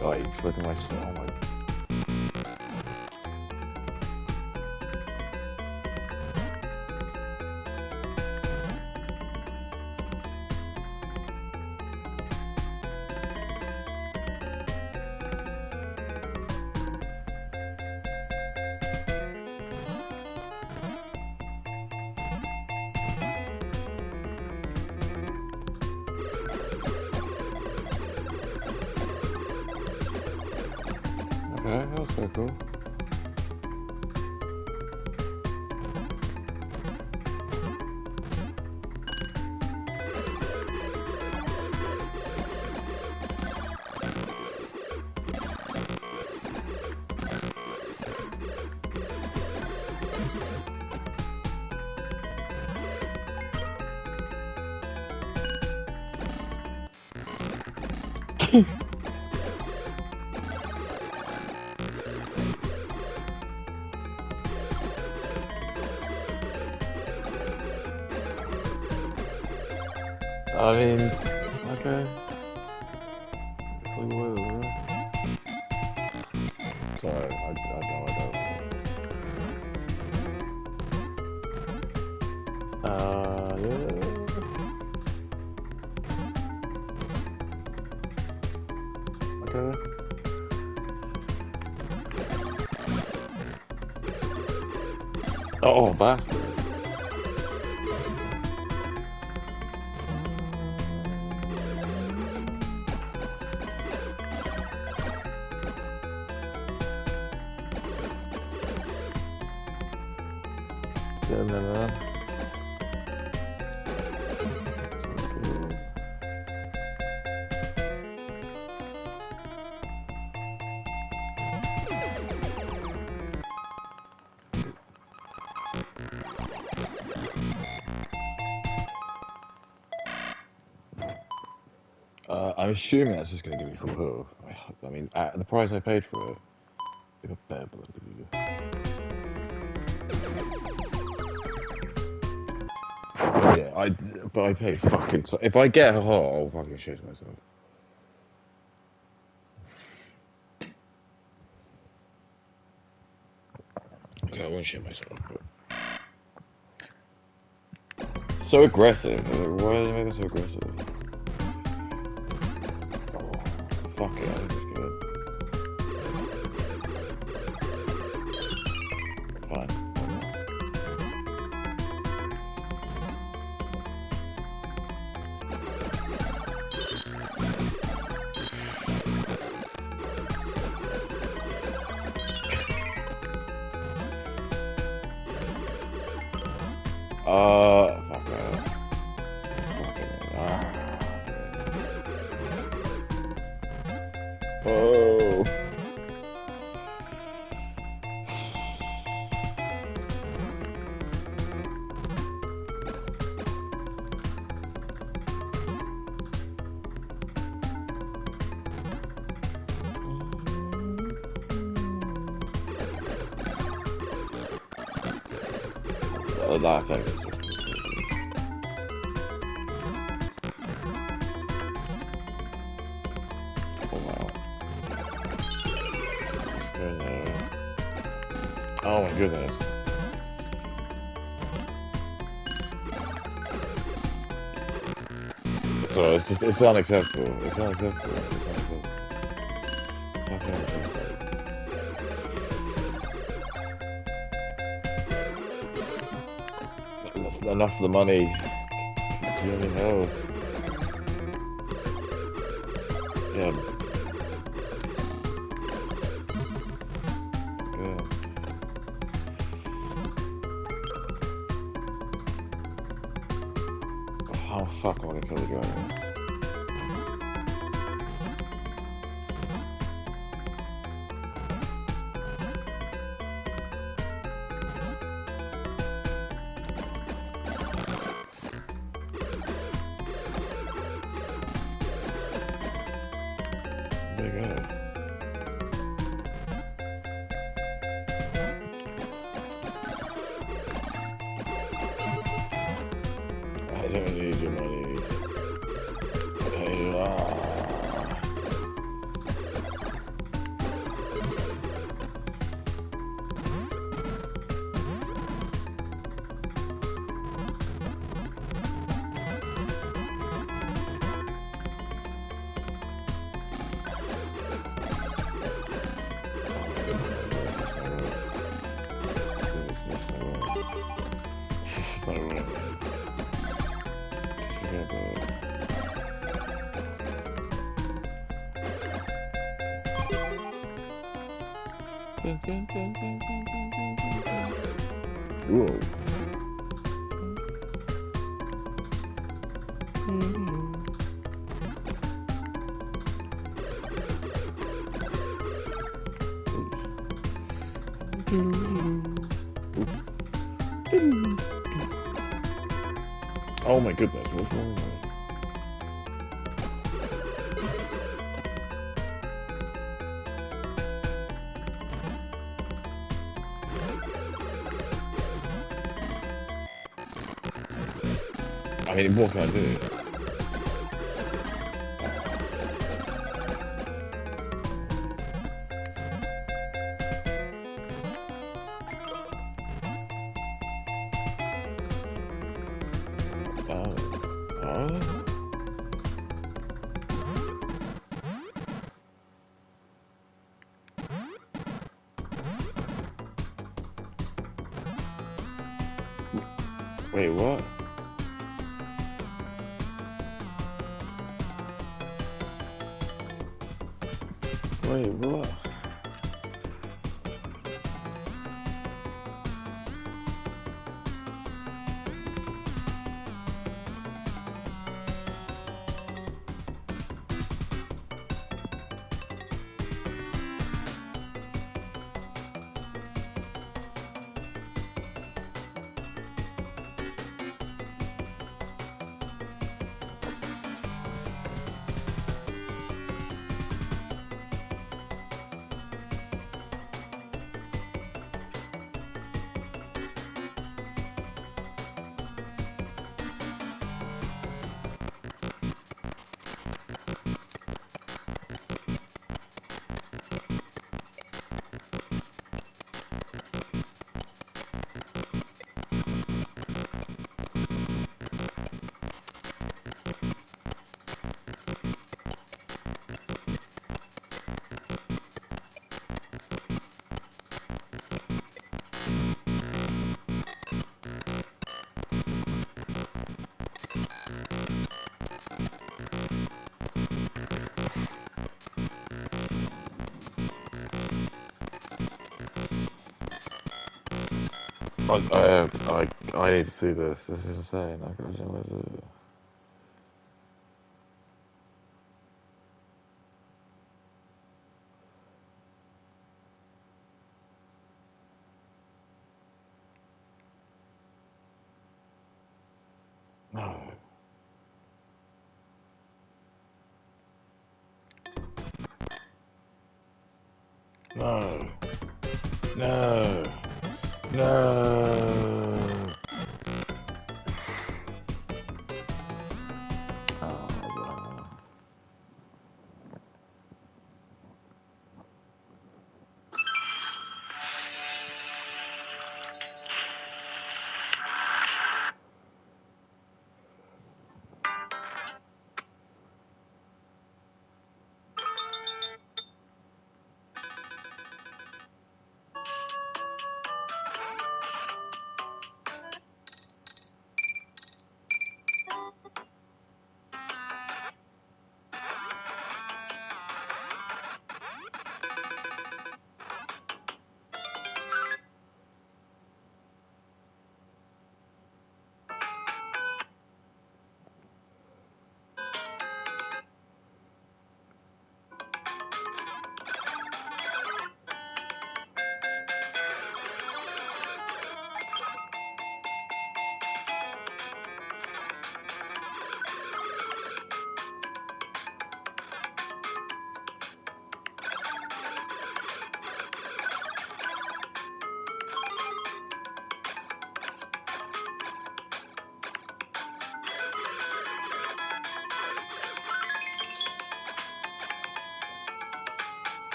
Yikes, look at my spell. Oh my. So cool. I mean, okay. Sorry, I don't. Yeah. Okay. Oh, bastard. No. I'm assuming that's just going to give me full health. I mean, at the price I paid for it, if a better yeah, but I paid fucking. So if I get a heart, I'll fucking shit myself. Okay, I won't shit myself. But... So aggressive. Why did they make it so aggressive? Oh, fuck it, I think it's good. Fine. Fuck it. Fuck it. Oh. That thing is just... Pull out. Just go there. Oh my goodness. So it's unacceptable. It's unacceptable. It's unacceptable. It's fucking unacceptable. That's enough for the money. Do you even know? Yeah. Good. How the fuck am I gonna kill the dragon? There you go. I don't need your money. It's not right. Forget about it. Whoa. Oh my goodness, what's wrong with me? I mean, what can I do? Wait, what? Wait, what? I need to see this. This is insane. I can't imagine what it is. No. No. No. No. Oh,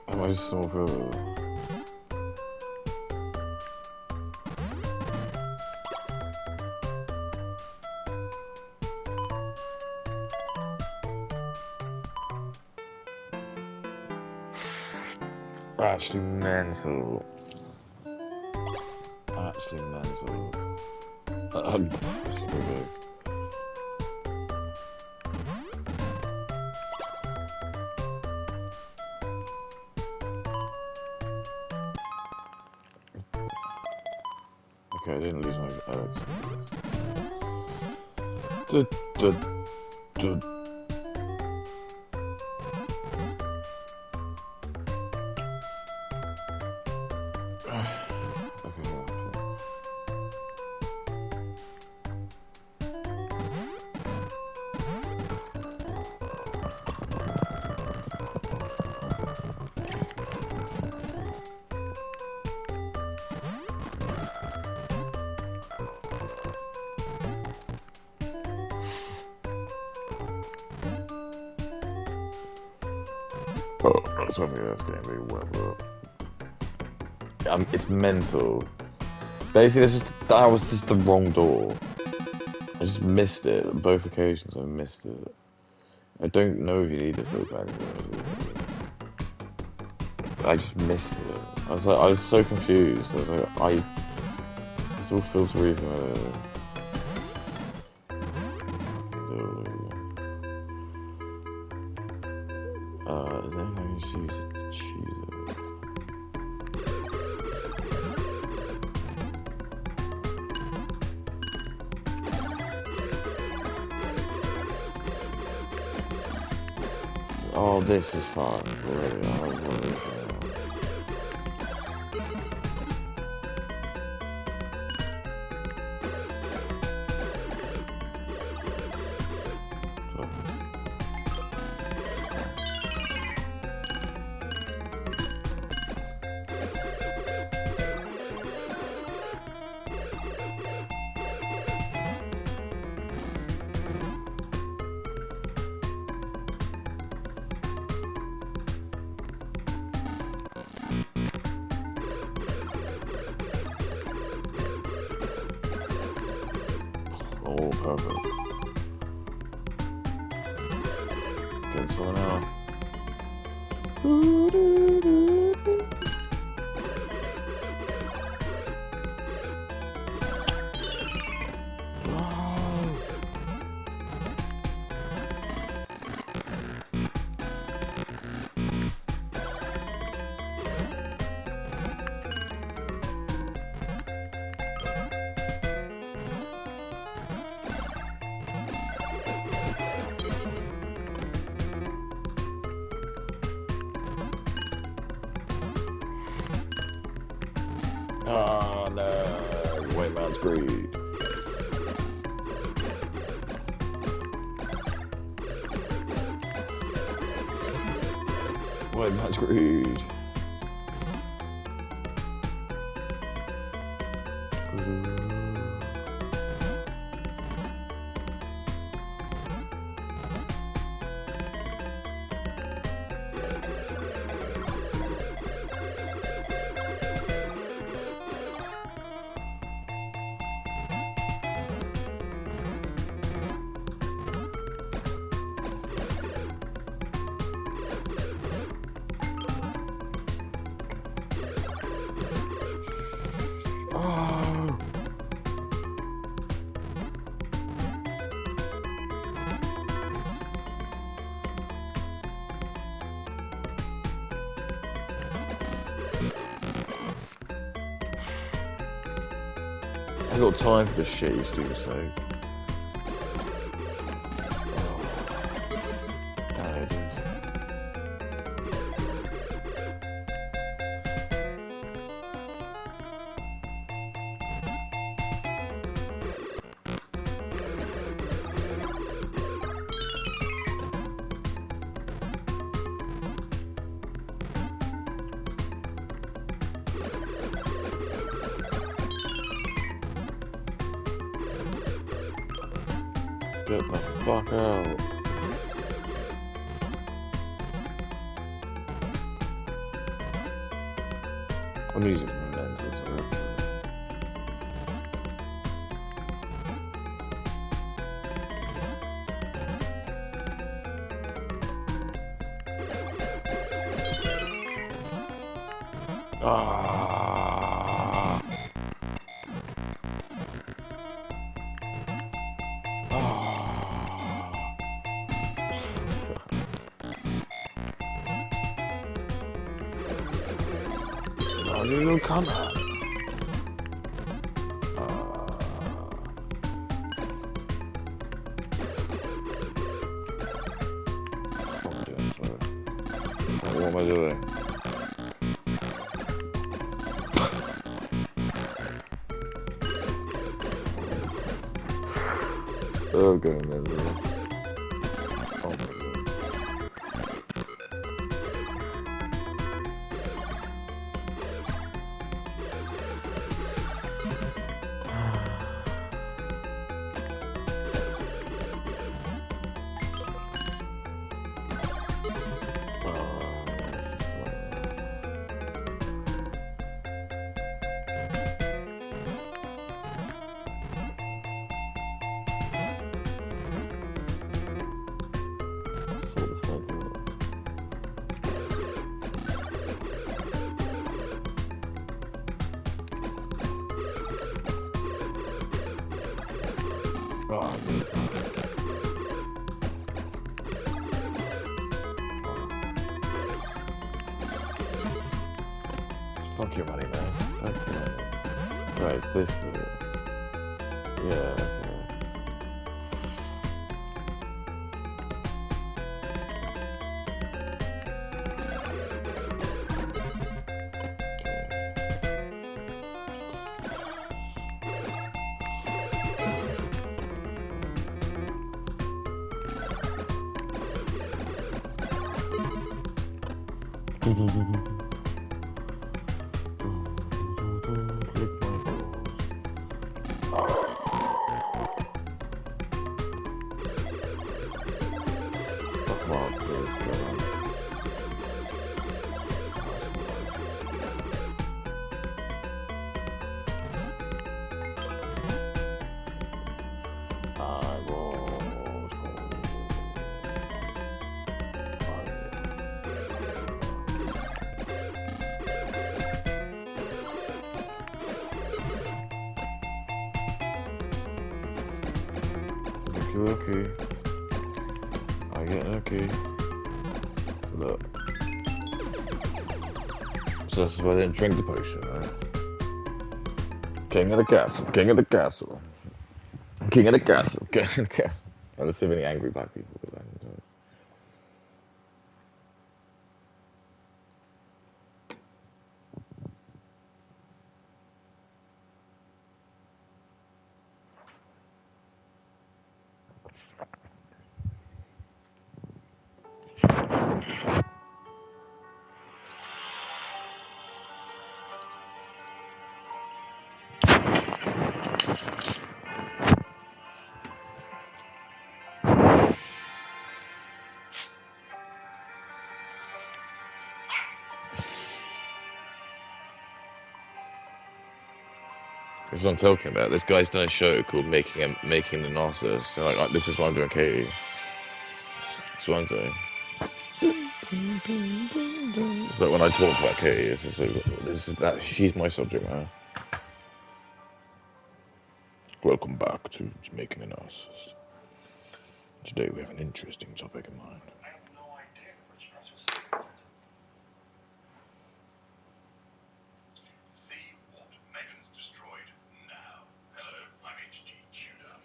Am I so good? Actually mental. Actually mental. Okay, I didn't lose my Alex. Duh, duh, duh. Oh, that's what that's getting really wet, bro. It's mental. Basically, that was just the wrong door. I just missed it. On both occasions, I missed it. I don't know if you need this little bag. I just missed it. I was so confused. I was like, this all feels really familiar. Is there anything I can choose it? Oh, this is fun. Really, oh, perfect. Getting someone out. Oh no, White Man's Greed. White Man's Greed. Oh. I got time for this shit, you stupid snake. Get the fuck out. I'm using my lenses, so that's Ah. Nu kan han. What am I doing? Okay, man. Oh my god. Fuck your money, man. Fuck your money. Right, it's this bit. Yeah, okay. Okay. I get okay. Look. So this is why I didn't drink the potion, right? King of the castle, king of the castle. King of the castle, king of the castle. And there's so many angry black people. This is what I'm talking about. This guy's done a show called Making the Narcissus. So like, this is what I'm doing, Katie. That's what I'm saying. It's like when I talk about Katie, it's just like, she's my subject matter. Welcome back to Making a Narcissist. Today we have an interesting topic in mind. I have no idea which narcissist. See what Megan's destroyed now. Hello, I'm H.G. Tudor.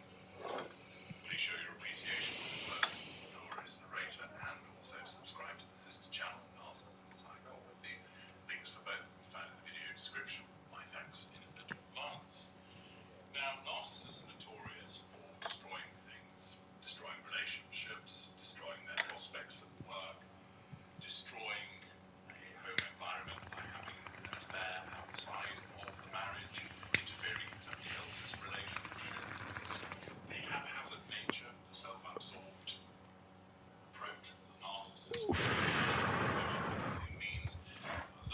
Please show your appreciation for the work of Doris, narrator, and also subscribe to the sister channel, Narcissism and Psychopathy. Links for both will be found in the video description. My thanks in advance. Now, narcissists are notorious for destroying things, destroying relationships, destroying their prospects at work, destroying a home environment by having an affair outside of the marriage, interfering in somebody else's relationship. The haphazard nature, the self-absorbed approach of the narcissist means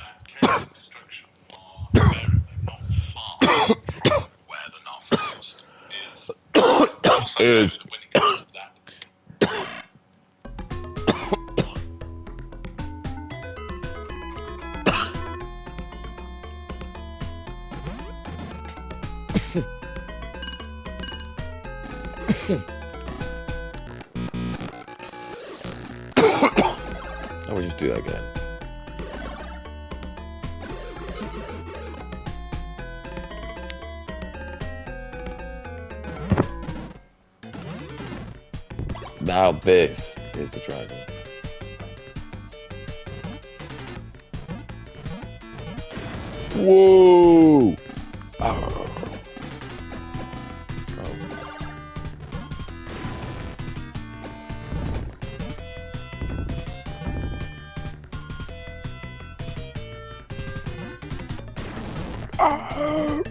that chaos and destruction are invariably not far from where the narcissist is. Also, when it comes to that, I would just do that again. Now this is the dragon. Whoa! Oh. Oh.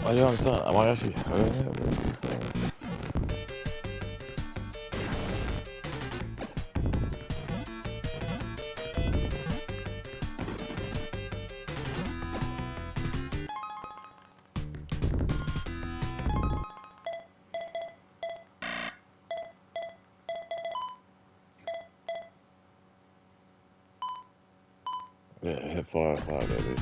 I don't understand. Am I actually hurting it? Yeah, hit fire, baby.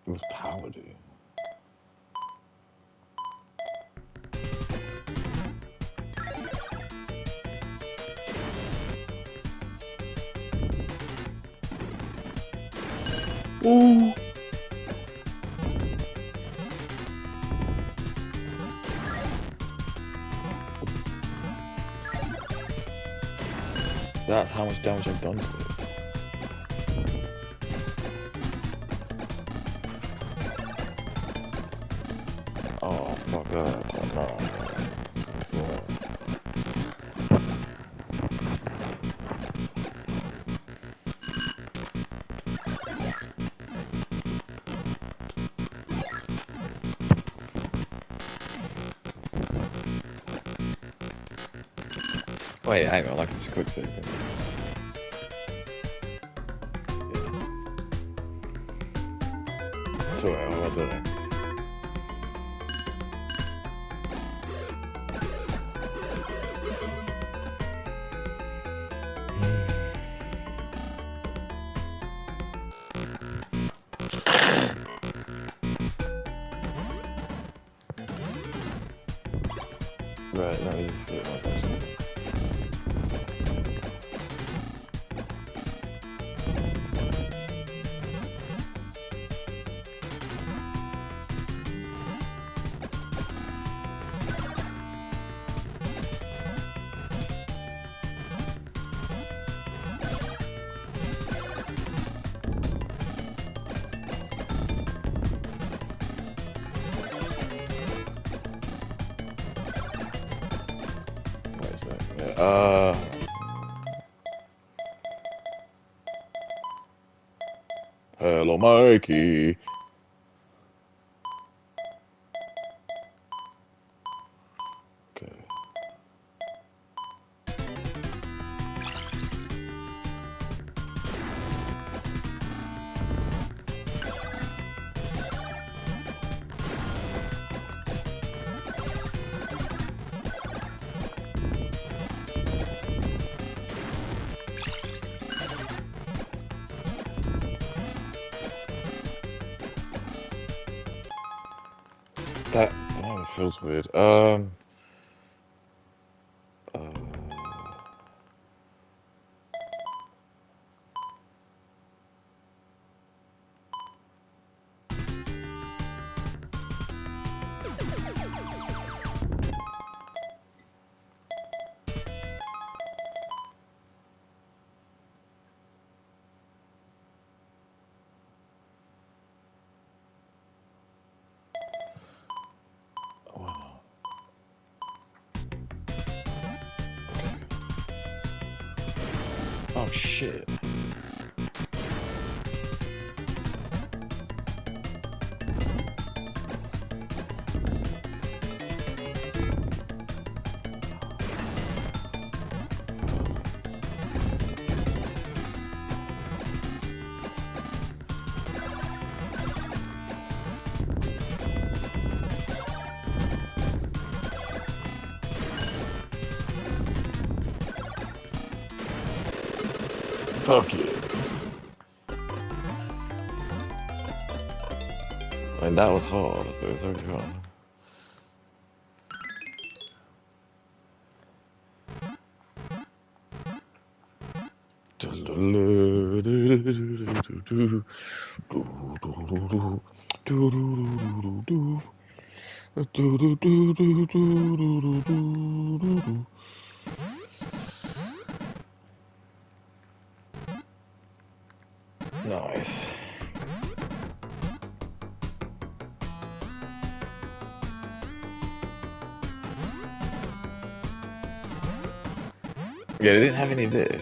It was power, dude. Ooh. That's how much damage I've done to it. Oh, fuck that. No. Wait, hang on, I can just quick save it. Yeah. Sorry, what am I doing? Right, let me just do it like this. Wait a sec. Yeah, hello, Mikey. Okay. That feels weird. Oh shit. Fuck you. I mean, that was hard, but it was already fun. Nice. Yeah, they didn't have any of this.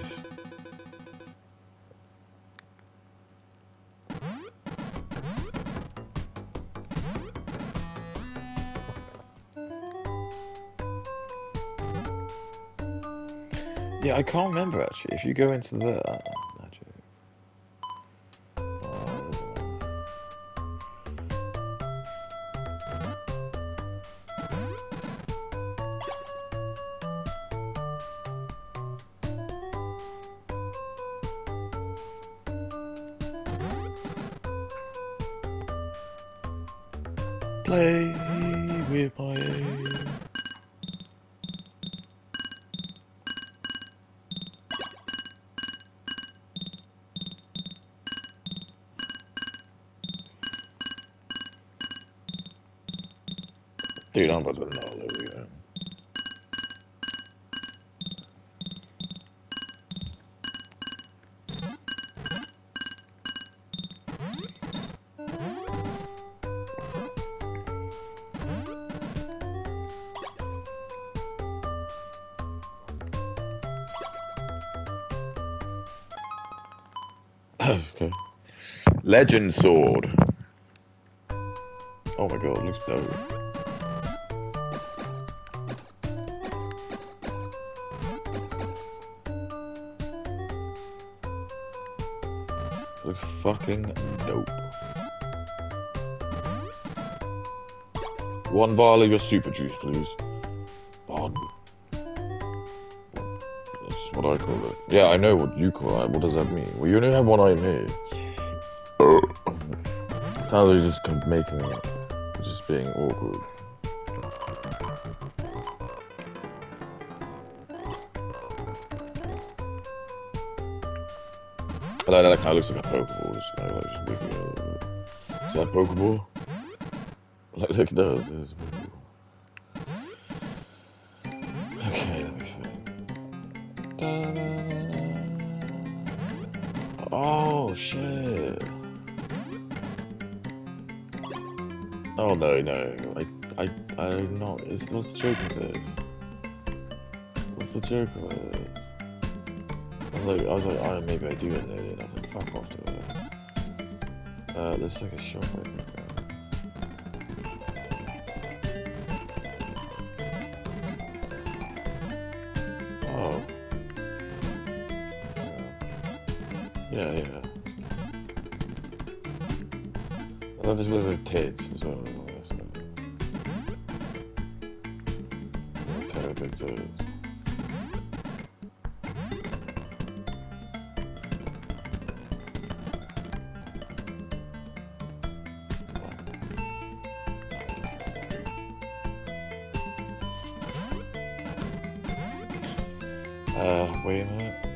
Yeah, I can't remember actually. If you go into that, play with my aim. Dude, I'm about to know. There we go. Okay. Legend sword. Oh my god, it looks dope. It looks fucking dope. One vial of your super juice, please. One. That's what I call it. Yeah, I know what you call it. What does that mean? Well, you only have one eye here. It sounds like you're just making it. Just being awkward. But that kind of looks like a Pokeball. Just kind of like just making it. Is that a Pokeball? Like it does. It's a Pokeball. Okay, let me see. Oh shit. Oh no, I'm not. What's the joke of this? What's the joke of it? I was like, oh, maybe I do it, and I was like, fuck off to that. Let's take a shot, I think. Oh. Yeah. I love his little tits as well. Kind of big tits. Wait a minute.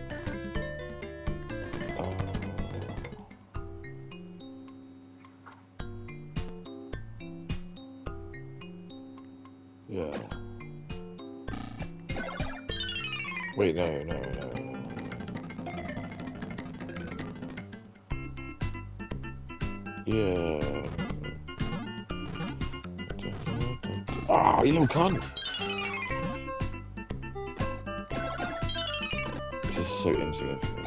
Yeah. Wait, no. Yeah. Ah, you little cunt. This is so insignificant.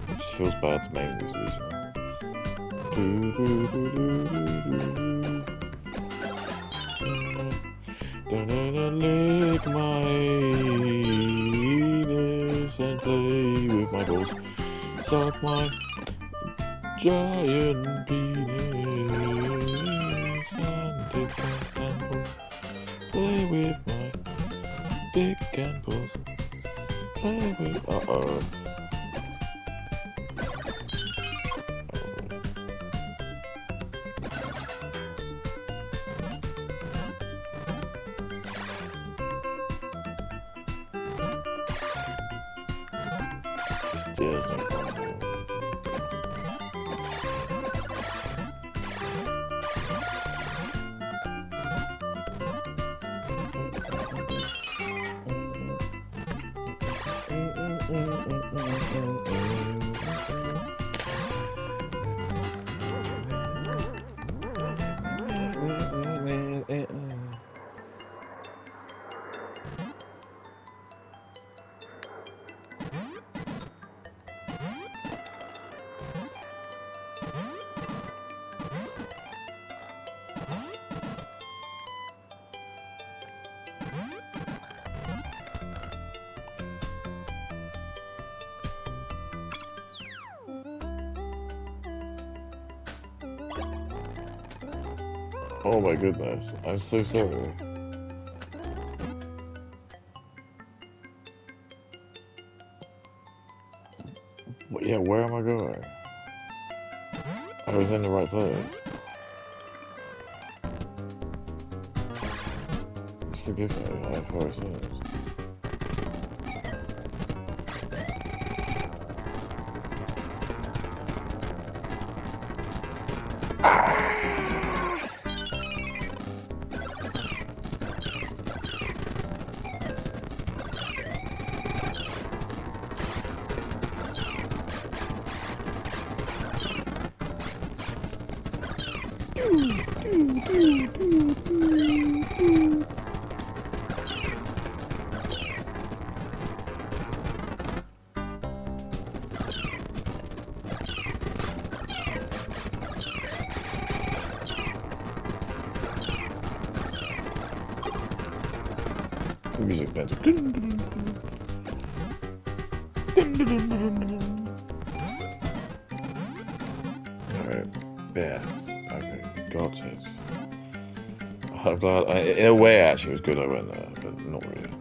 It just feels bad to make this easy. Lick my anus and play with my balls. Suck my giant penis and dick and balls. Play with my dick and balls. Play with. Uh-oh. Yes, no problem. Oh my goodness, I'm so sorry. Yeah, where am I going? I was in the right place. Just forgive me, I have horror sins. Music bed. Alright, yes. Okay, got it. I'm glad. In a way, actually, it was good I went there, but not really.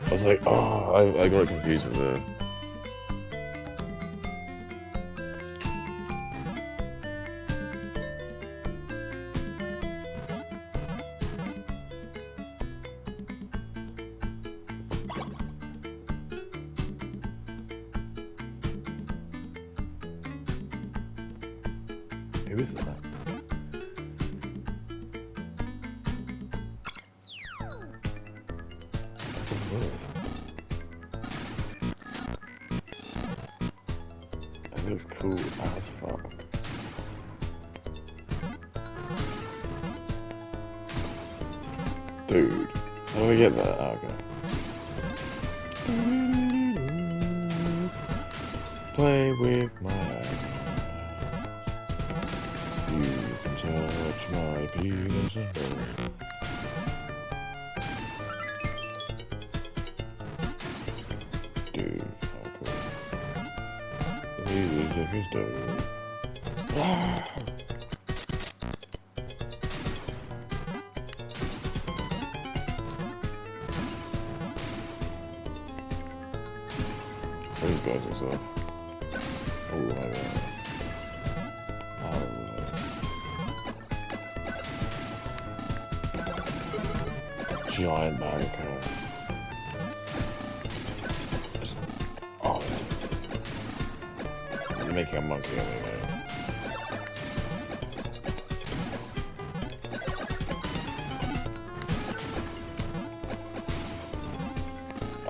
I was like, oh, I got confused with the. Who is that? That looks cool as fuck. Dude, how do I get that? Oh, okay. Play with my. You can touch my penis and balls. Dude, how cool. The music is dope. Ah! These guys are so. Oh my god. Giant barricade. Oh. You're making a monkey of me, mate.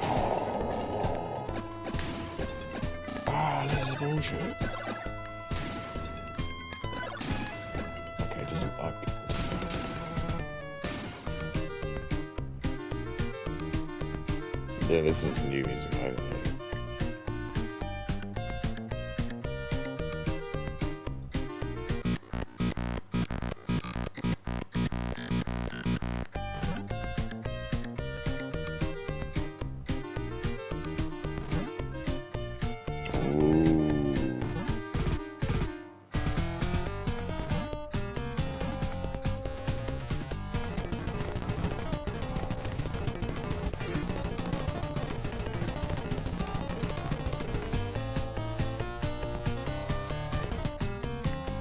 Oh. Ah, this is bullshit. think this is new music. I don't know.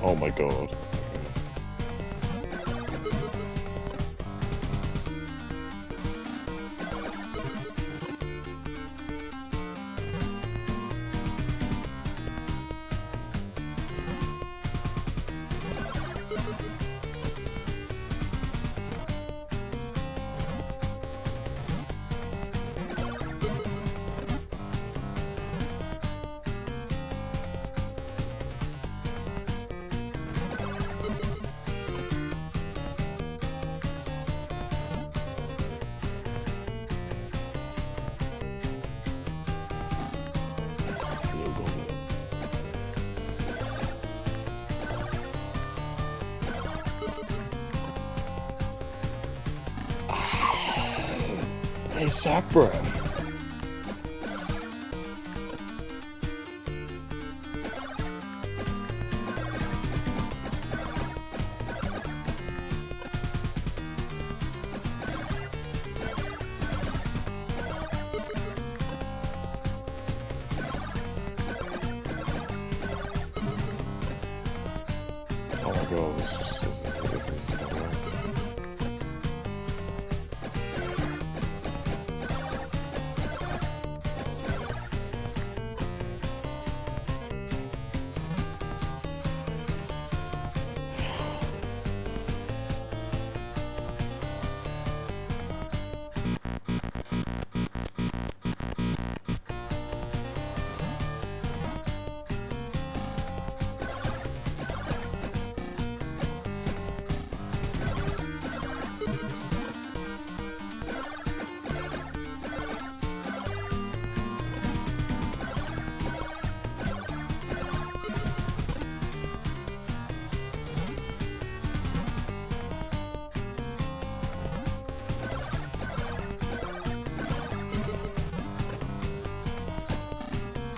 Oh my god. Hey, sack breath. Oh my god, this is not right.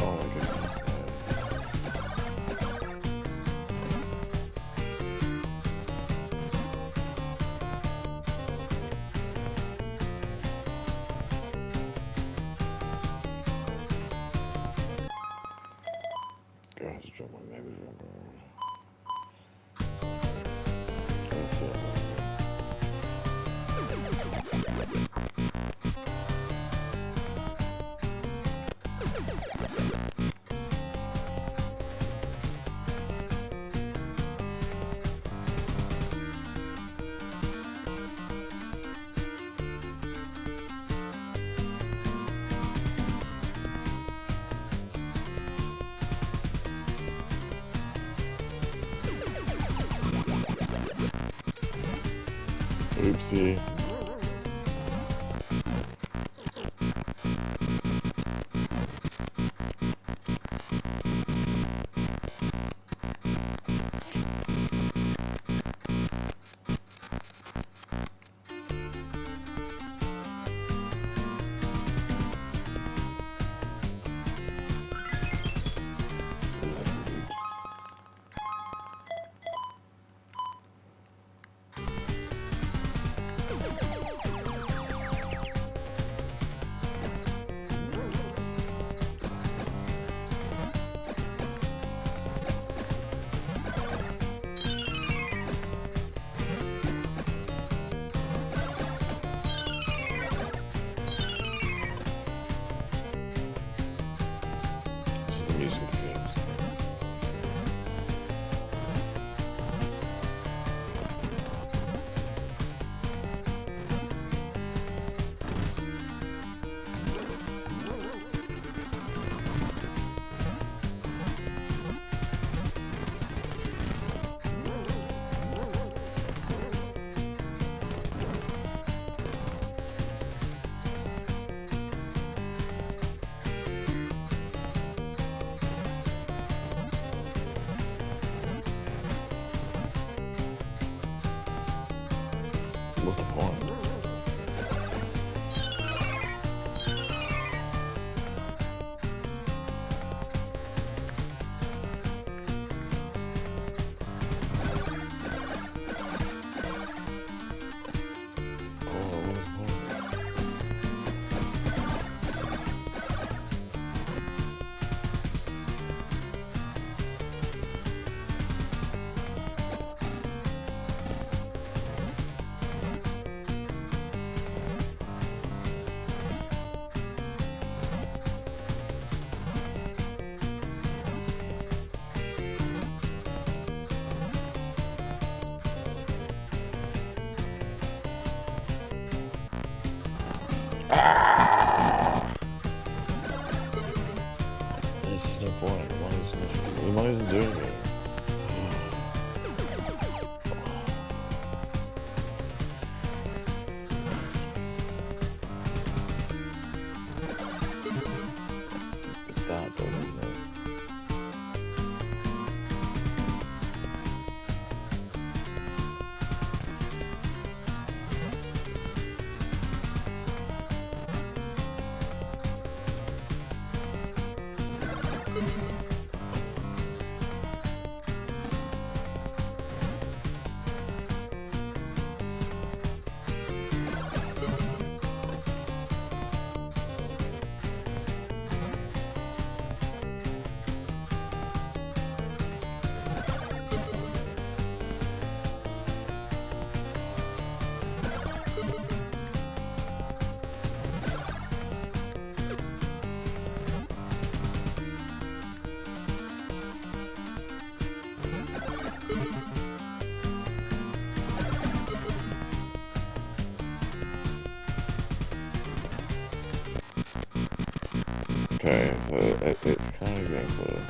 Oh my goodness. God, I have to drop my memory. Let's see. Oopsie. What's the point? There's just no point. The money isn't doing it. It's that though, isn't it? Okay, so it's kind of getting close.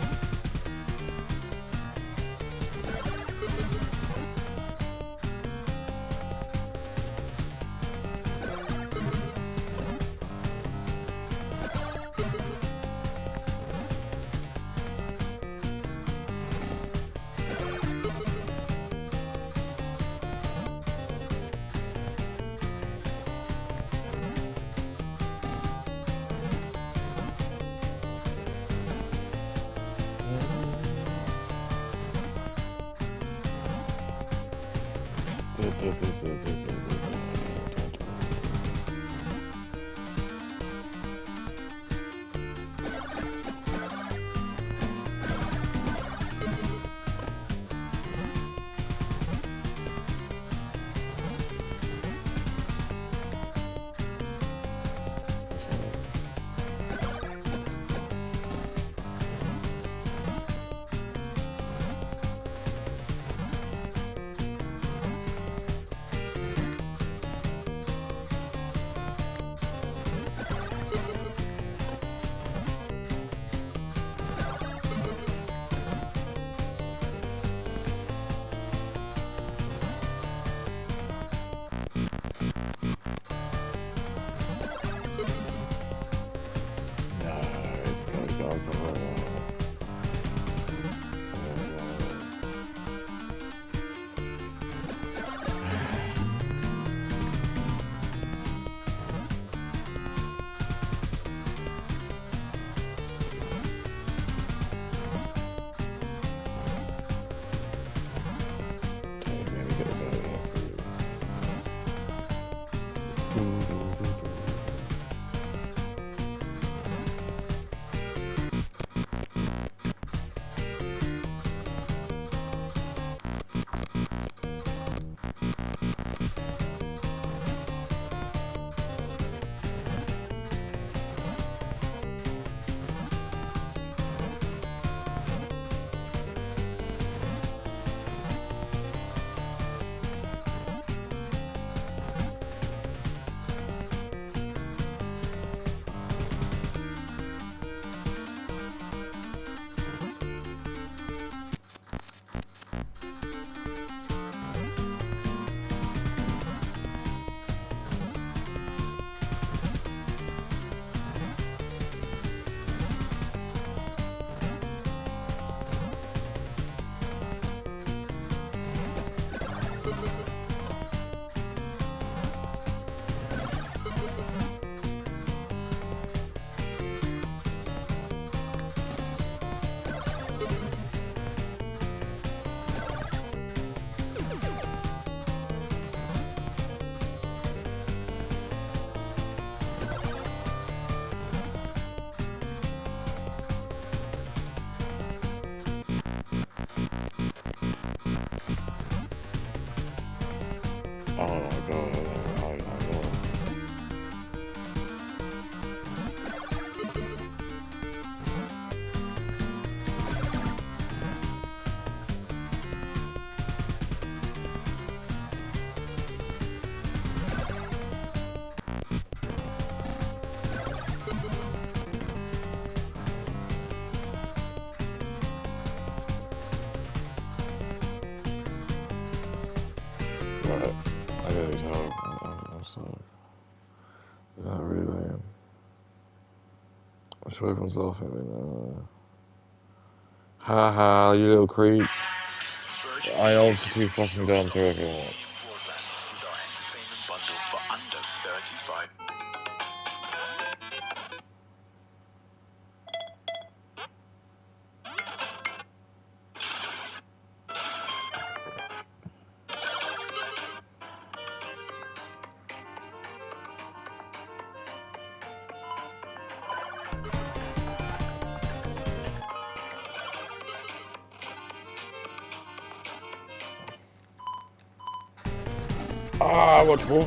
Oh my god, oh my god. Right, I gotta tell. I'm sorry. Not really. I'm sure it comes off at me now. Ha ha, you little creep. I know it's too fucking dumb to look at. Broadband with our entertainment bundle for under 35. Ah, what's wrong?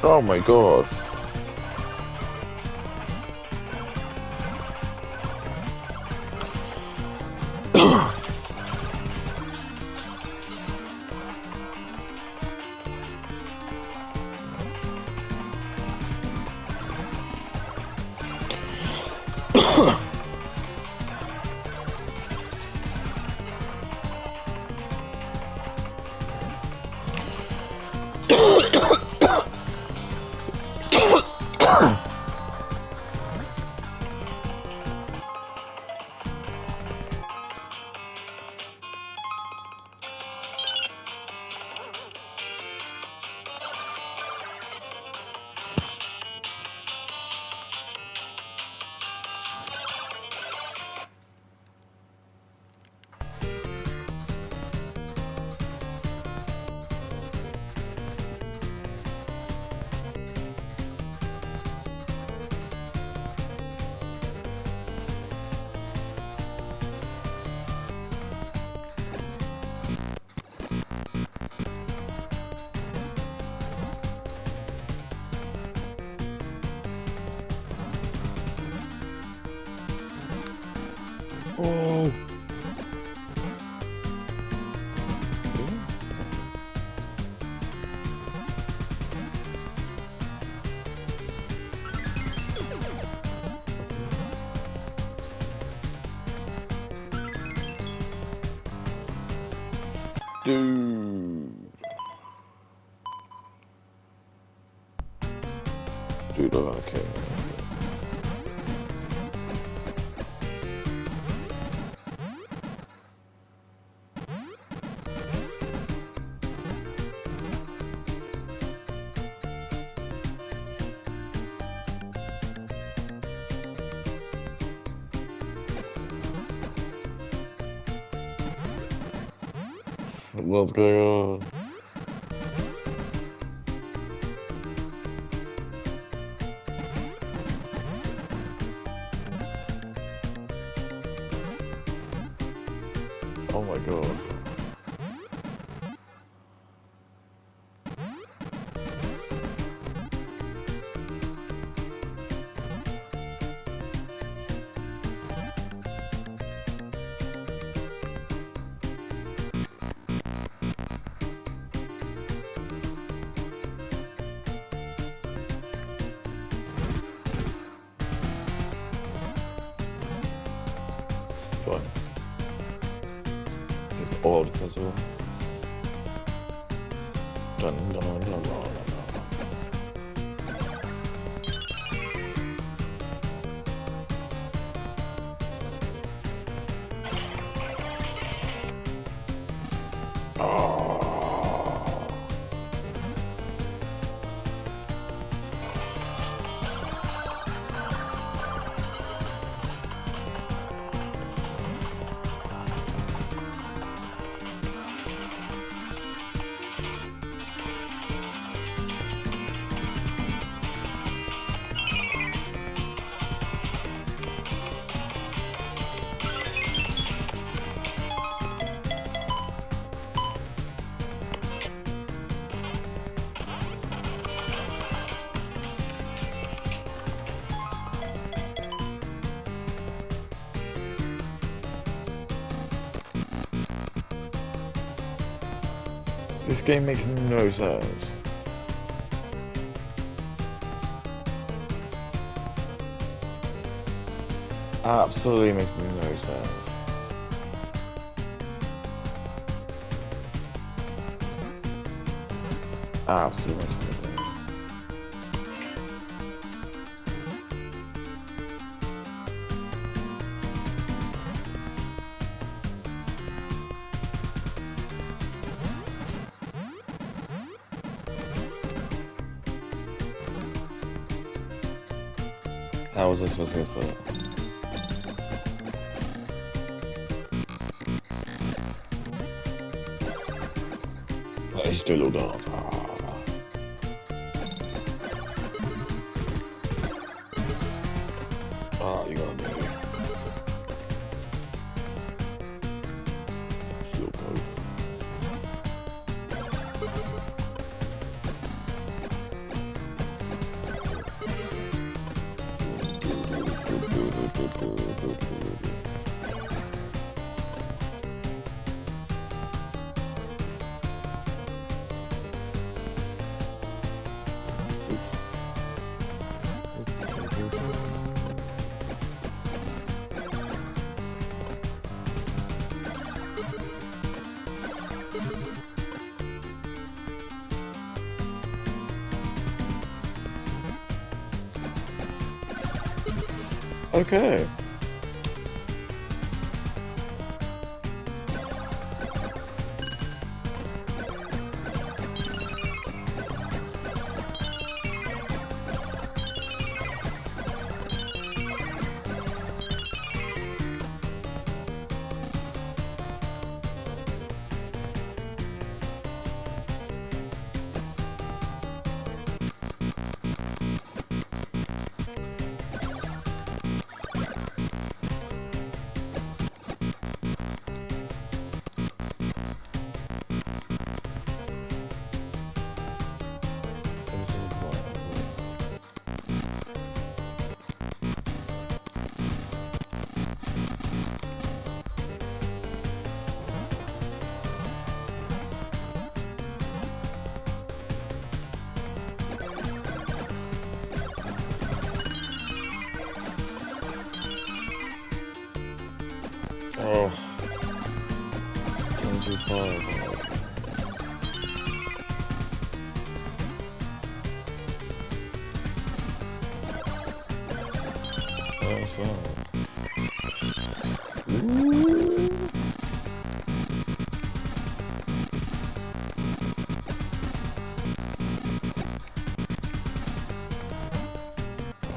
Oh my god. Oh. Dude, okay. What's going on? Oh my god. fine. It's odd as well. Dun, dun, dun, dun, dun. This game makes no sense. Absolutely makes no sense. Absolutely makes no sense. How was I supposed to get that? Let's do a little dance. You gotta do it. Slow mo. Okay. Oh. 25.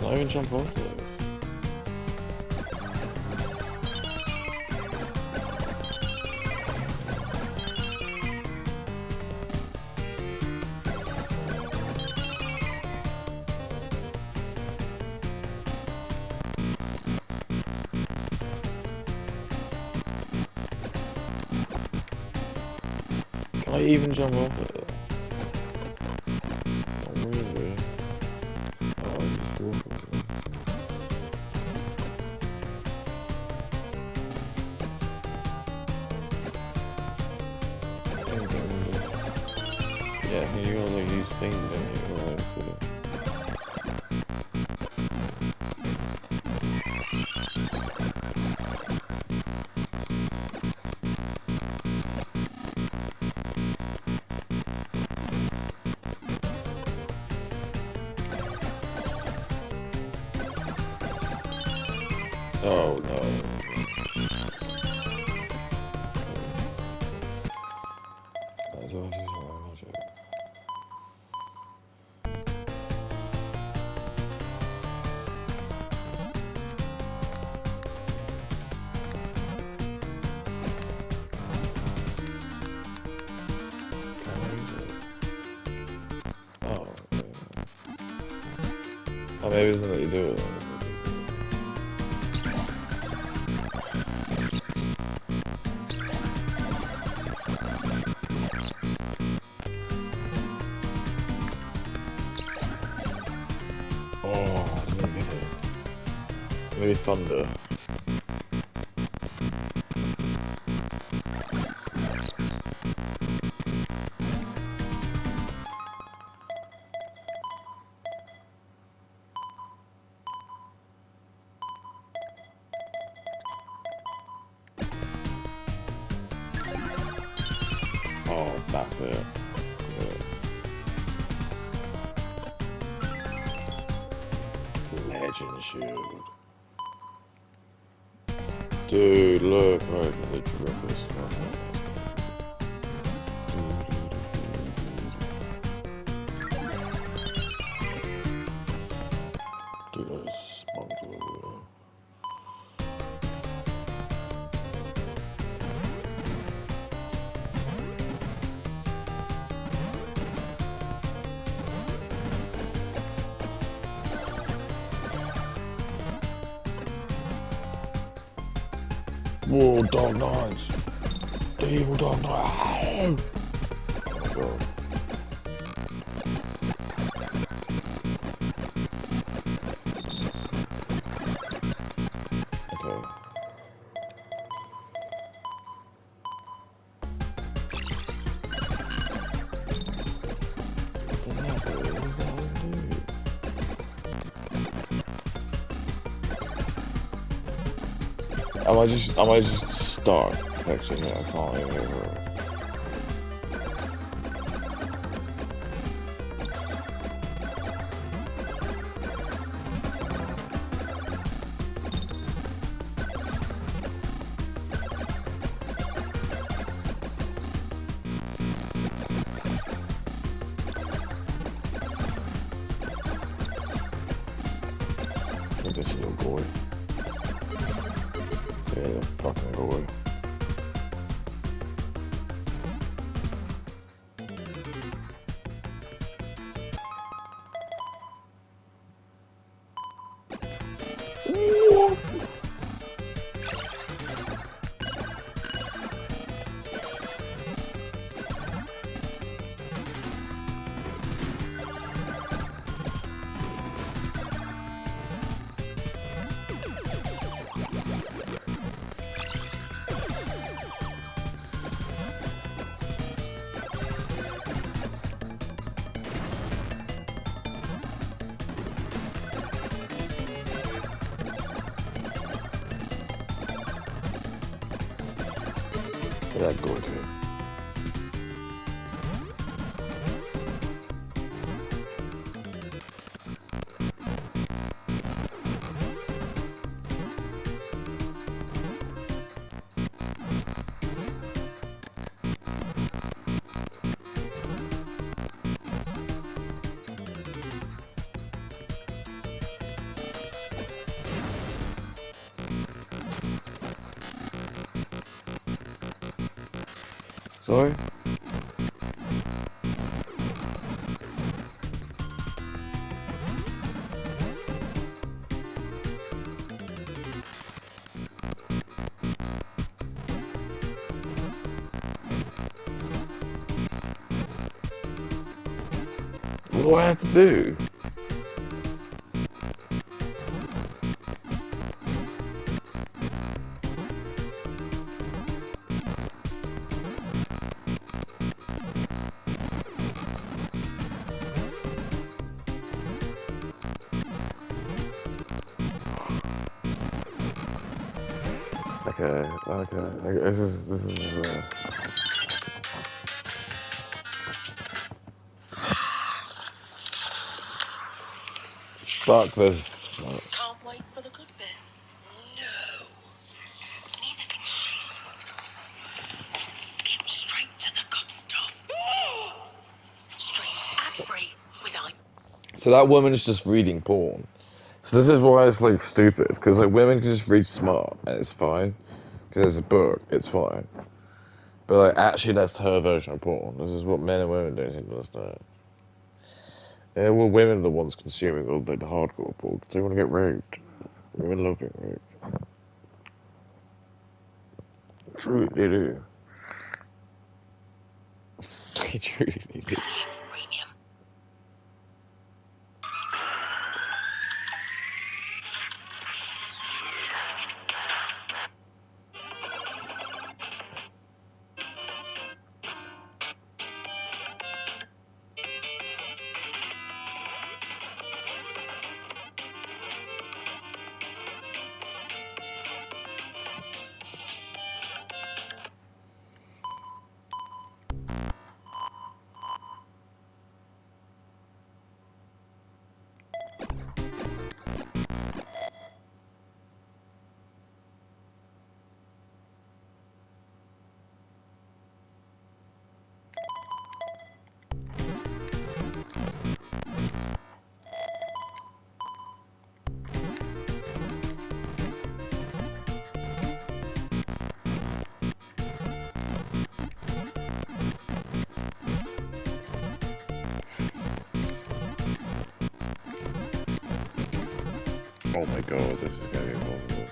Can I even jump off those? Can I even jump off it? Not really. Oh, I'll just walk off it. Yeah, you gotta like use things, don't you? Like, sort of. Oh no. Oh, maybe it's something you do with it. Oh, I didn't get it. Maybe thunder. Oh, that's it. Legend shield. Dude, look, right, the rippers. Dude, that's spunky. Whoa, Dark Knights! The evil Dark Knight! Oh my god. Okay. I might just start fixing it. I can't even remember. I think this is a boy. Yeah, fucking boy. That good. Sorry? What do I have to do? Okay. This is. Fuck this. Can't wait for the good bit. No. So that woman is just reading porn. So this is why it's like stupid, because like women can just read smart and it's fine, because there's a book, it's fine. But like actually, that's her version of porn. This is what men and women don't seem to understand. Yeah, well, women are the ones consuming all like the hardcore porn because they want to get raped. Women love being raped. True, they do. They truly do. Oh my god, this is gonna be impossible.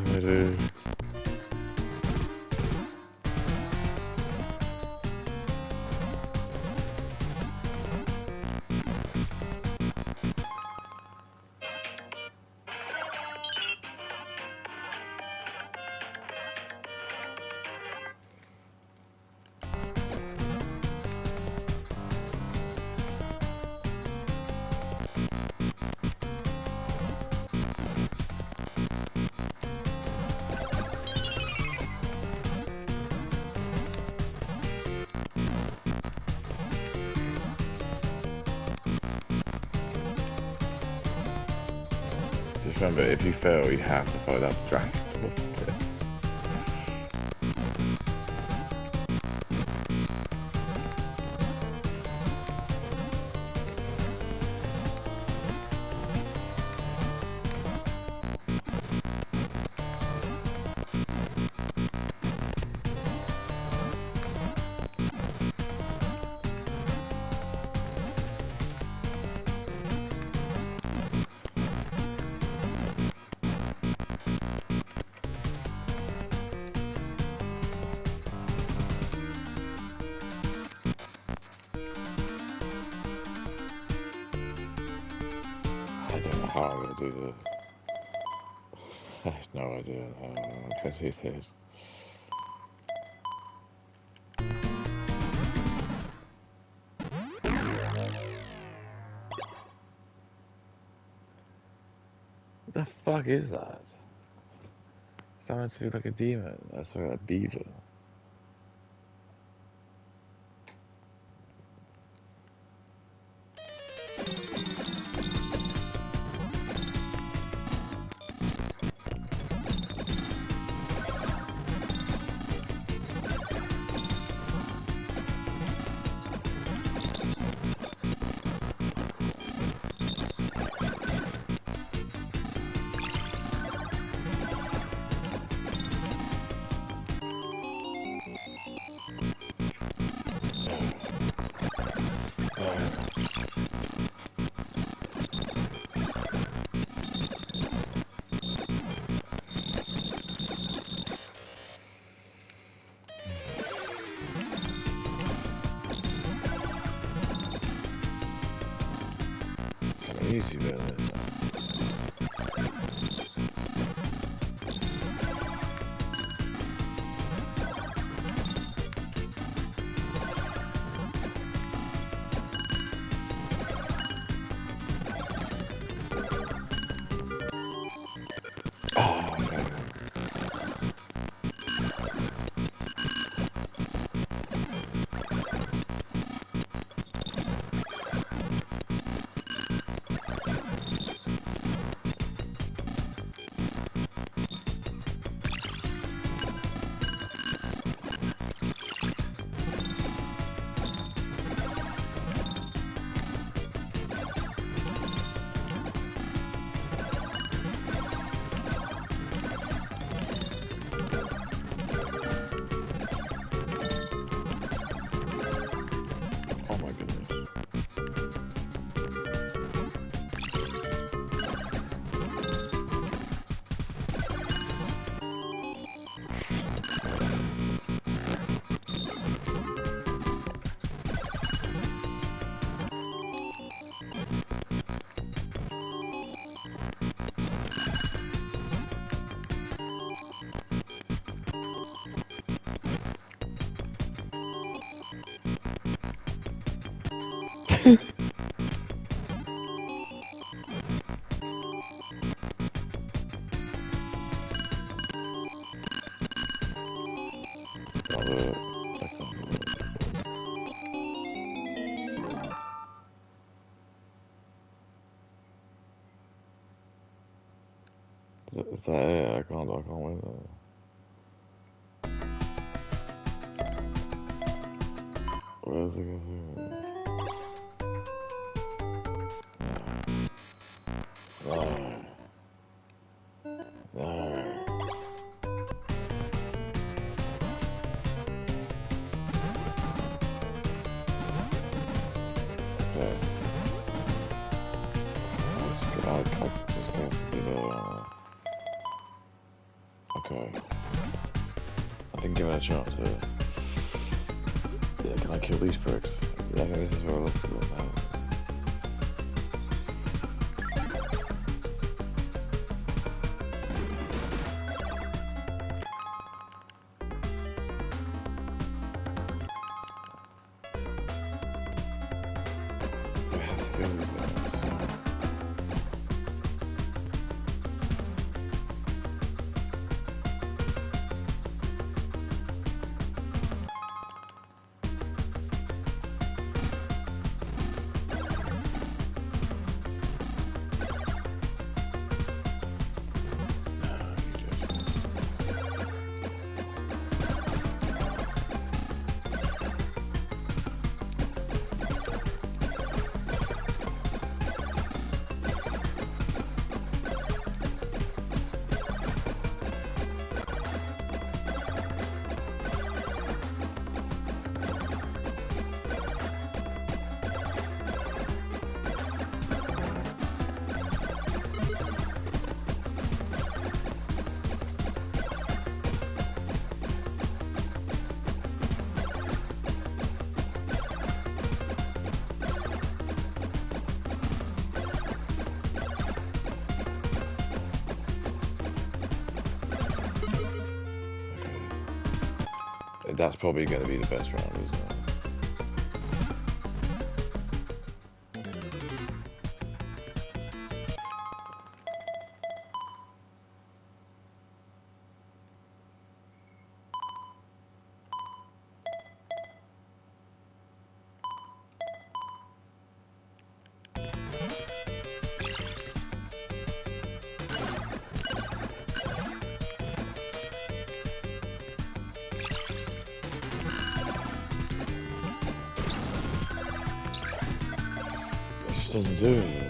I do. Just remember, if you fail, you have to follow that dragon. I don't know how I'm gonna do this. I have no idea how I'm gonna do this. What the fuck is that? It's not meant to be like a demon. That's like a beaver. Easy though, isn't it? my goodness. Is that it? I can't win that. Where's it going? No. No. Okay. Let's get out of just going to do the, okay. I didn't give it a chance here. Yeah, can I kill these pricks? Yeah, I think this is where I left it now. I have to kill these guys. That's probably going to be the best round, isn't it? Doesn't do anything.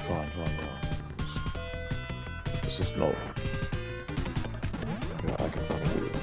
Fine. It's just not. Yeah, I can fucking do this.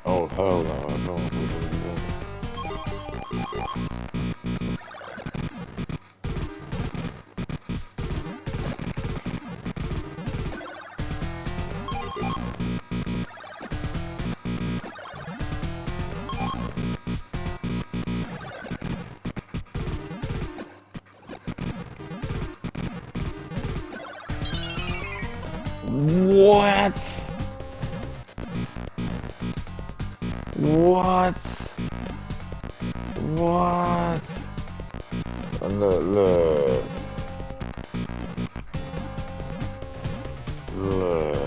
Oh hell no, I don't want to do that. What? What? What? Look. Look.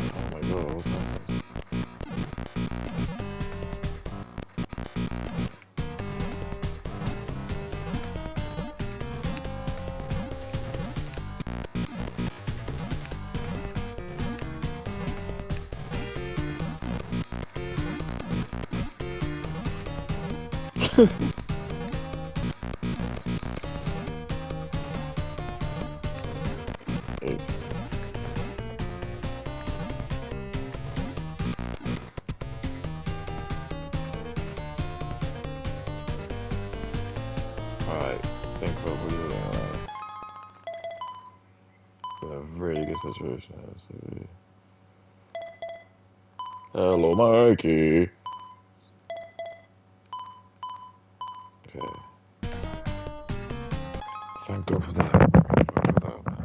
Oh my god, what's happening? Oops. Alright, think about what you're doing. A really good situation. Hello, Mikey. Okay. Thank God for that. Thank God for that, man.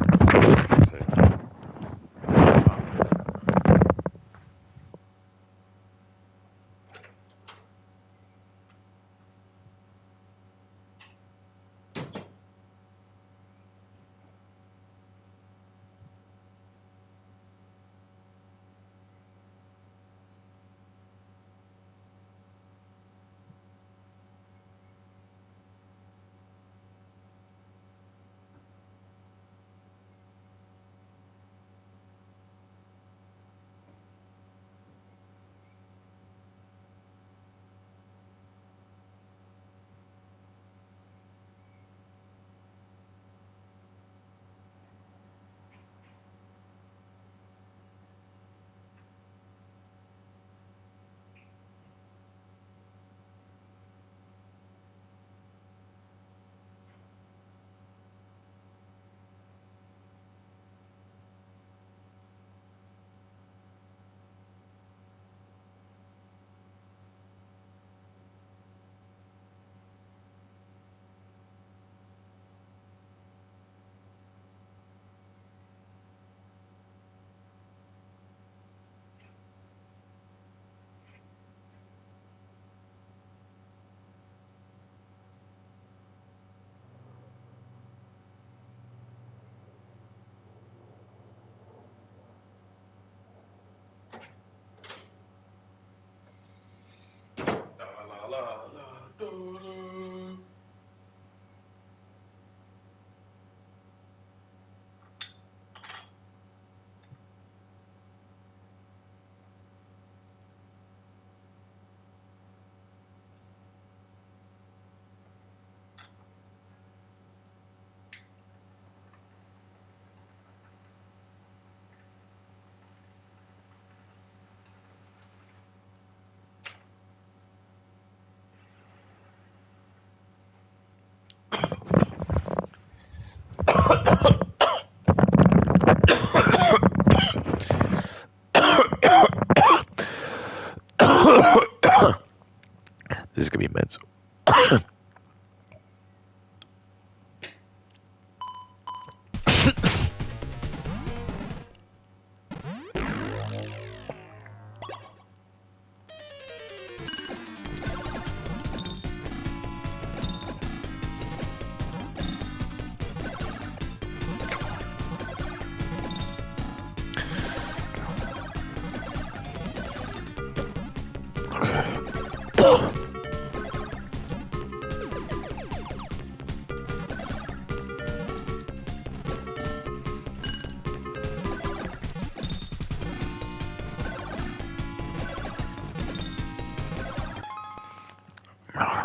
This is gonna be mental.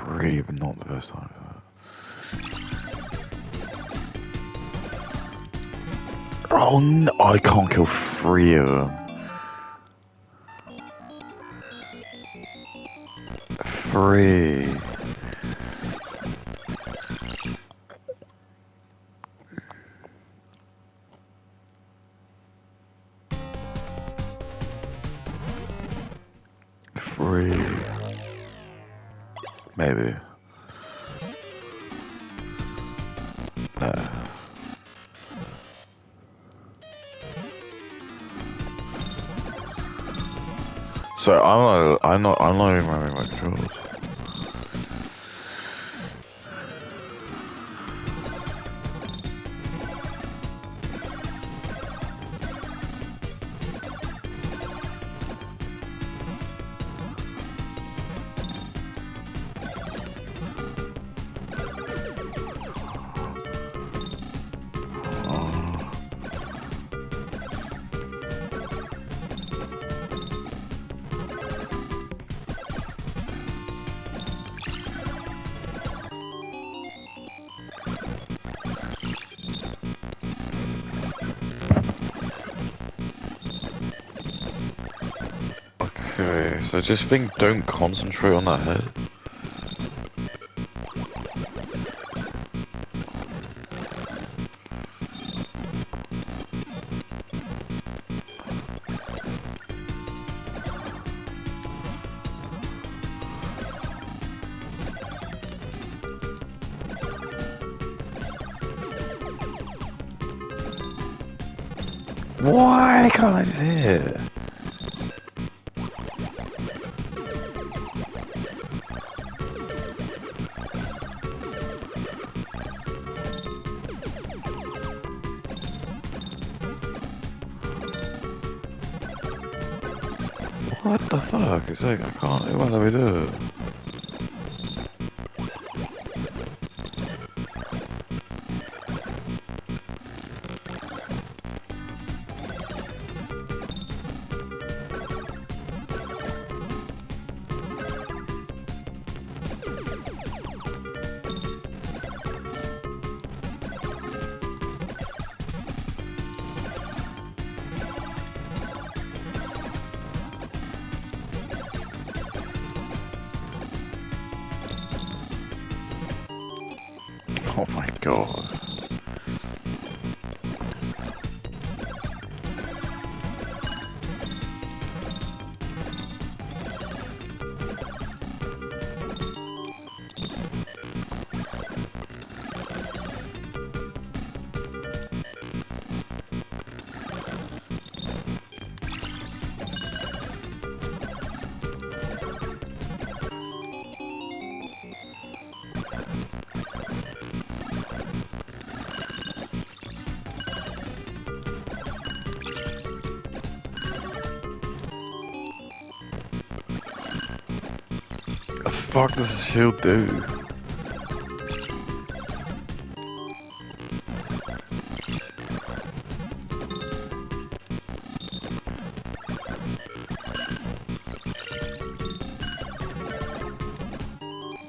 Really, but not the first time. Oh no, I can't kill 3 of them. 3. 3. Maybe. No. So I'm not even remembering my controls. Okay, so I just think don't concentrate on that head. Why can't I just hit it? What the fuck? It's like I can't. What do we do? Oh my god. The fuck does this shield do?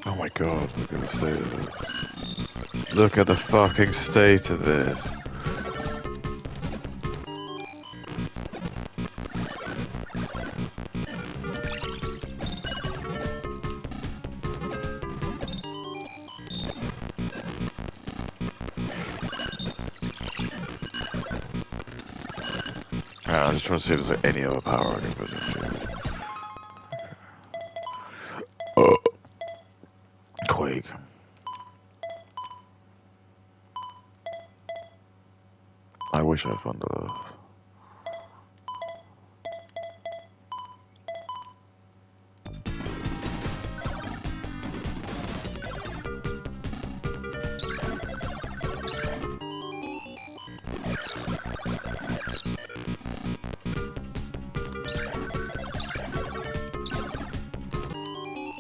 Oh my god, look at the state of this. Look at the fucking state of this. I'm just trying to see if there's like any other power I can put into. Quake. I wish I found Earth.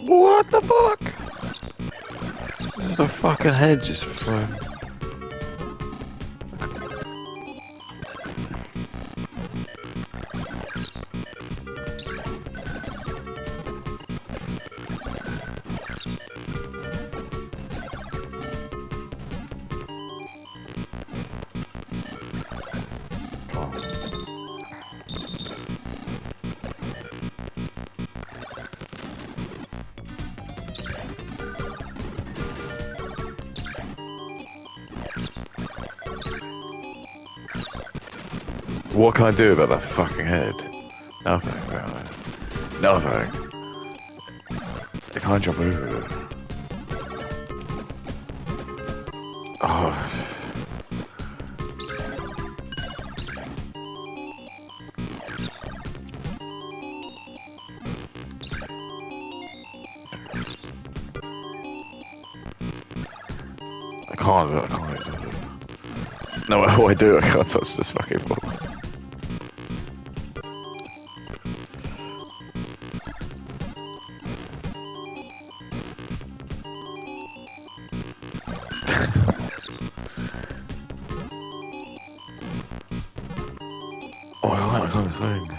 What the fuck? The fucking head just flew. What can I do about that fucking head? Nothing, apparently. Nothing. can't jump over it. Oh. I can't do it, I can't do it. No matter what I do, I can't touch this fucking ball. Oh, I can't swing.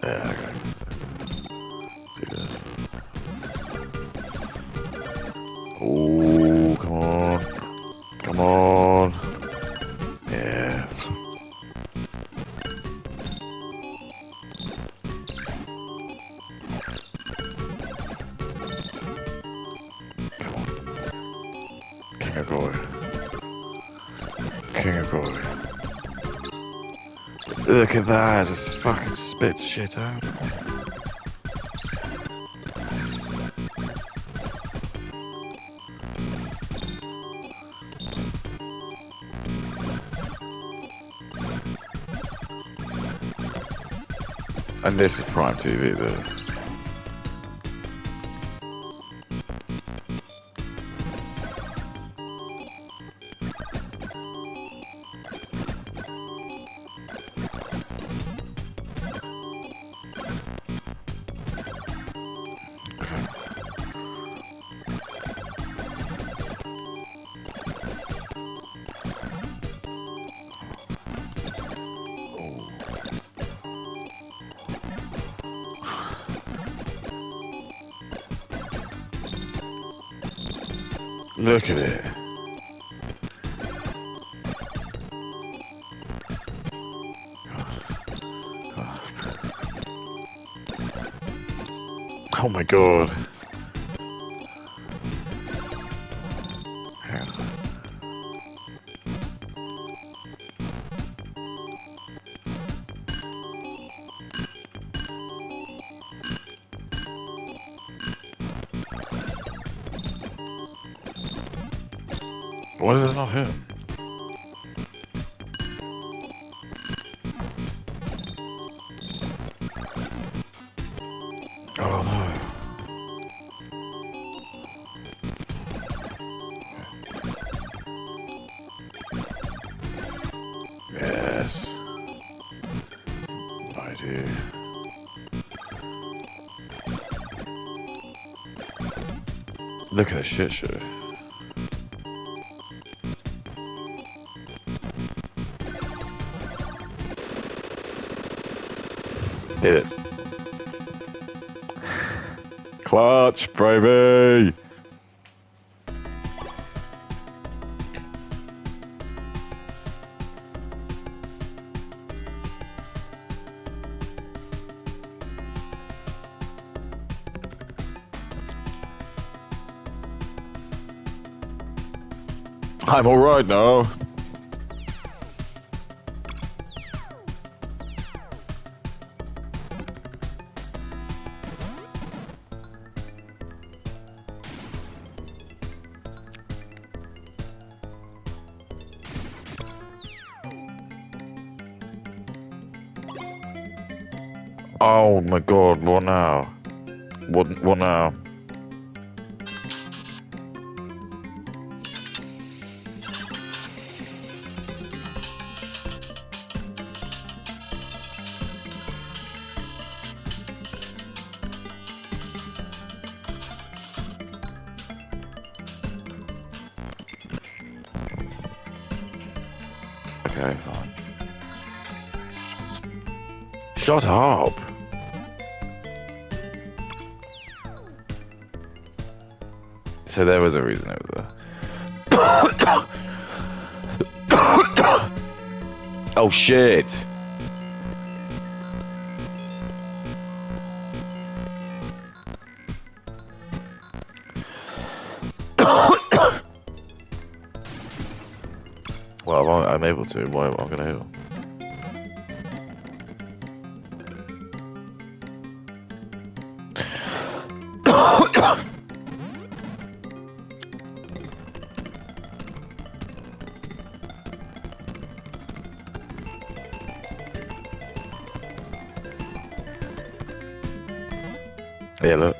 There, okay. See this. Oh, come on. Come on. Yes. Come on. King of glory. King of glory. Look at that, it just fucking spits shit out. And this is Prime TV, though. Look at it. Oh my god. Why is it not him? Oh no. Yes. I do. Look at the shit show. Did it. Clutch, baby! I'm alright now. Oh my god, what now? What now? Okay, fine. Shut up! So there was a reason it was there. Oh shit! Well, I'm able to. Why am I gonna heal? Yeah, look.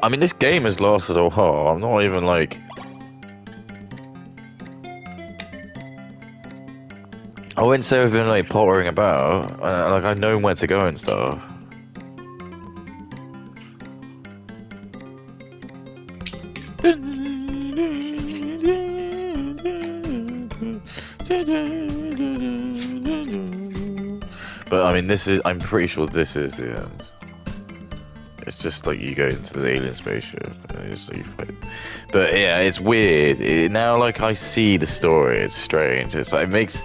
I mean, this game has lasted a while. I'm not even like. I wouldn't say I've been like pottering about. Like I know where to go and stuff. But I mean, this is. I'm pretty sure this is the end. It's just like you go into the alien spaceship and it's like you fight. But yeah, it's weird. Now, like I see the story, it's strange. It's like it makes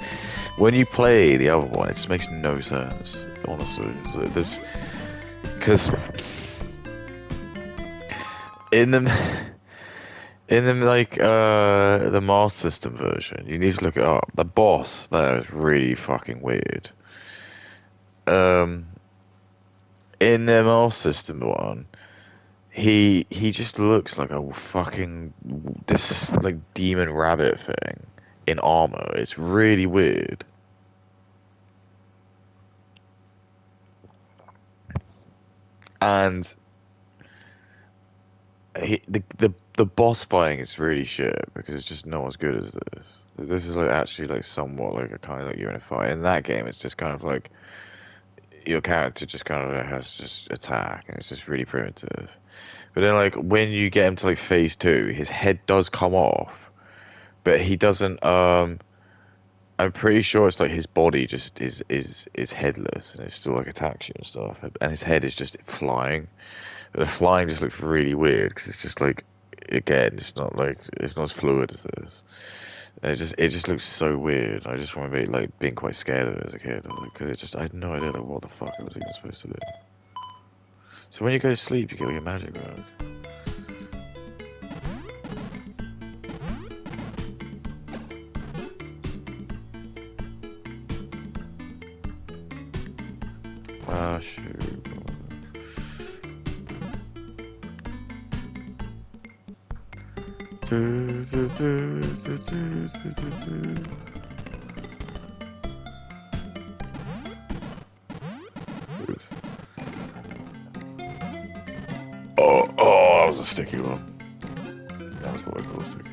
when you play the other one, it just makes no sense. Honestly, this because in the the Master System version, you need to look it up. The boss that is really fucking weird. Um, in the Master System one. He just looks like a fucking this like demon rabbit thing in armor. It's really weird. And the boss fighting is really shit because it's just not as good as this. This is like actually like somewhat like a kind of like you're in a fight. In that game, it's just kind of like your character just kind of has just attack and it's just really primitive. But then like when you get him to like phase two, his head does come off, but he doesn't. I'm pretty sure it's like his body just is headless and it still like attacks you and stuff, and his head is just flying. But the flying just looks really weird because it's just like again, it's not as fluid as this. And it just looks so weird. I just remember like being quite scared of it as a kid because it just I had no idea like what the fuck it was even supposed to be. So when you go to sleep, you get all your magic back. Ah, shoot. Oh, that was a sticky one. That was what I call a sticky one.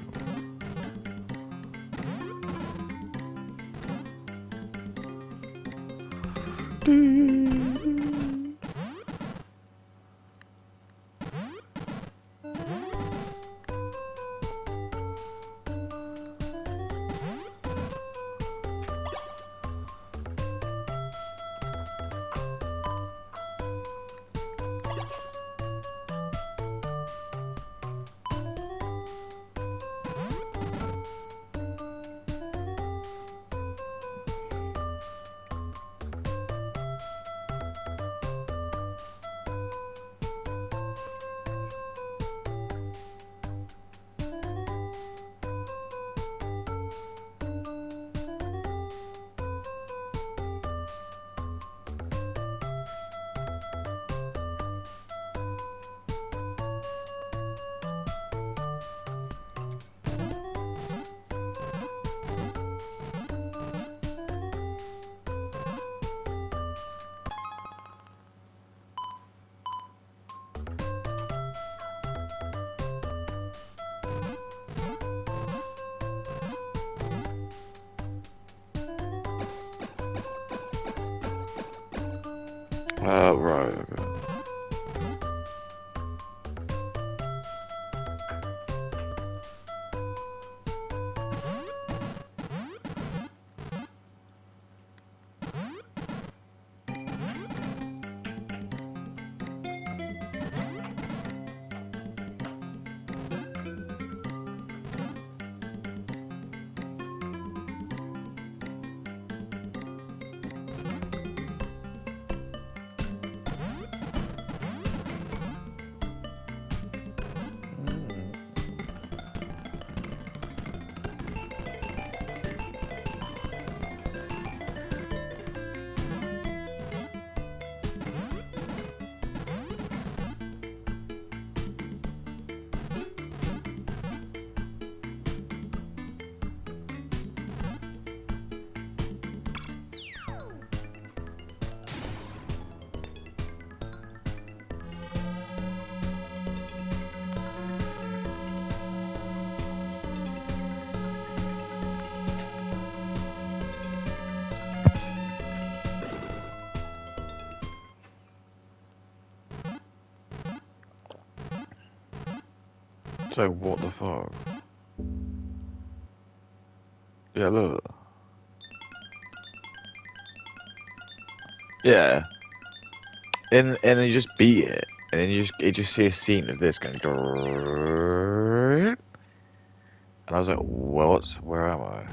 Right, okay. So what the fuck? Yeah, look. Yeah. And then you just beat it, and then you just see a scene of this going, and I was like, what? Where am I?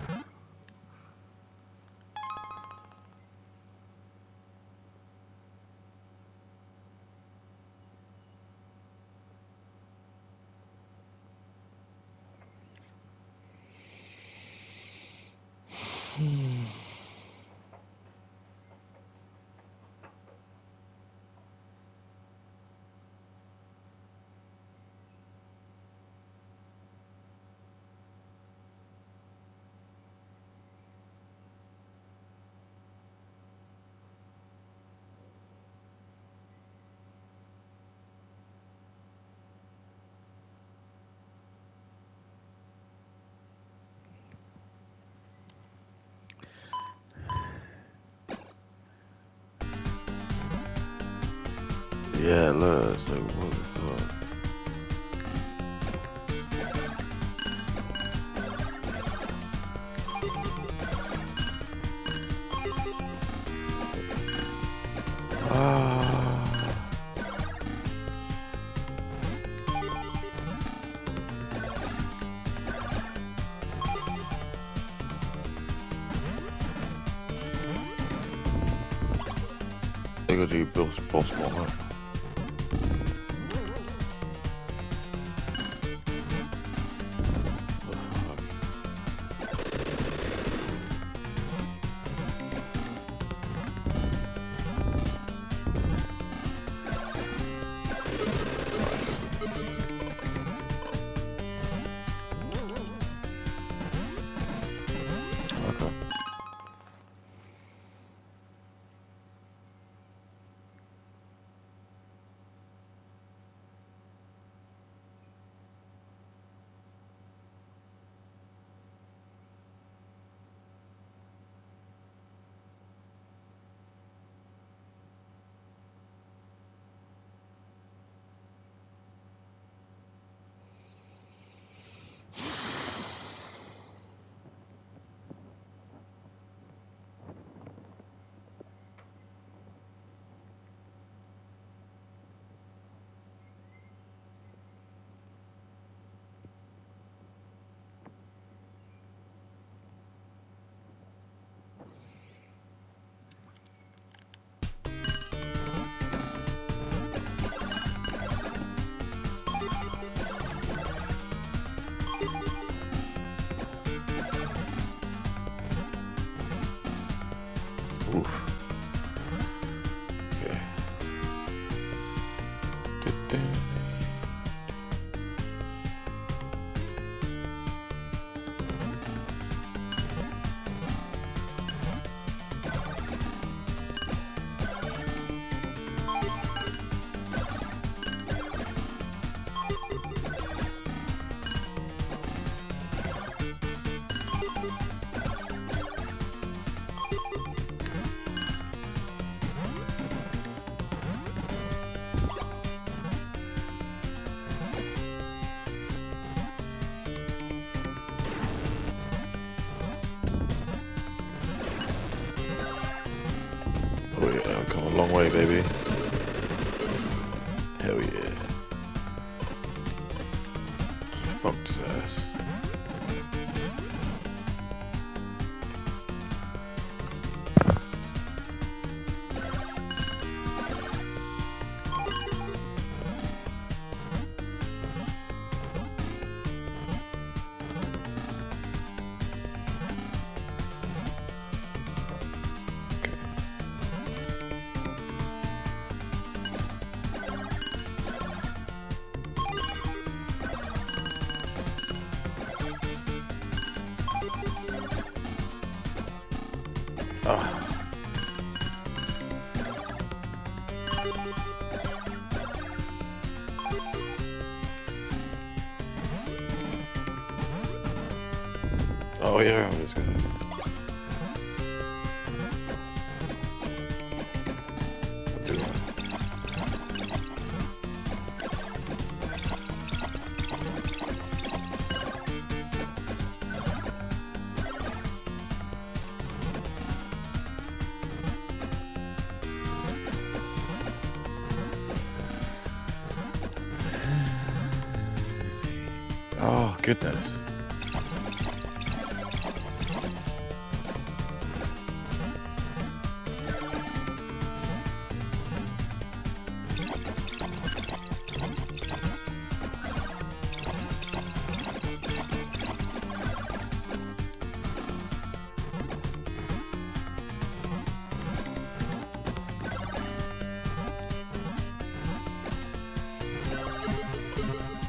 Yeah, look. So what the fuck? Ah. They gotta do boss one. Look. Okay. Oof. Okay. Oh yeah, I've come a long way, baby. Hell yeah. Fucked his ass. Ah. Oh yeah, I was gonna. Do that. goodness.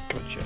Gotcha.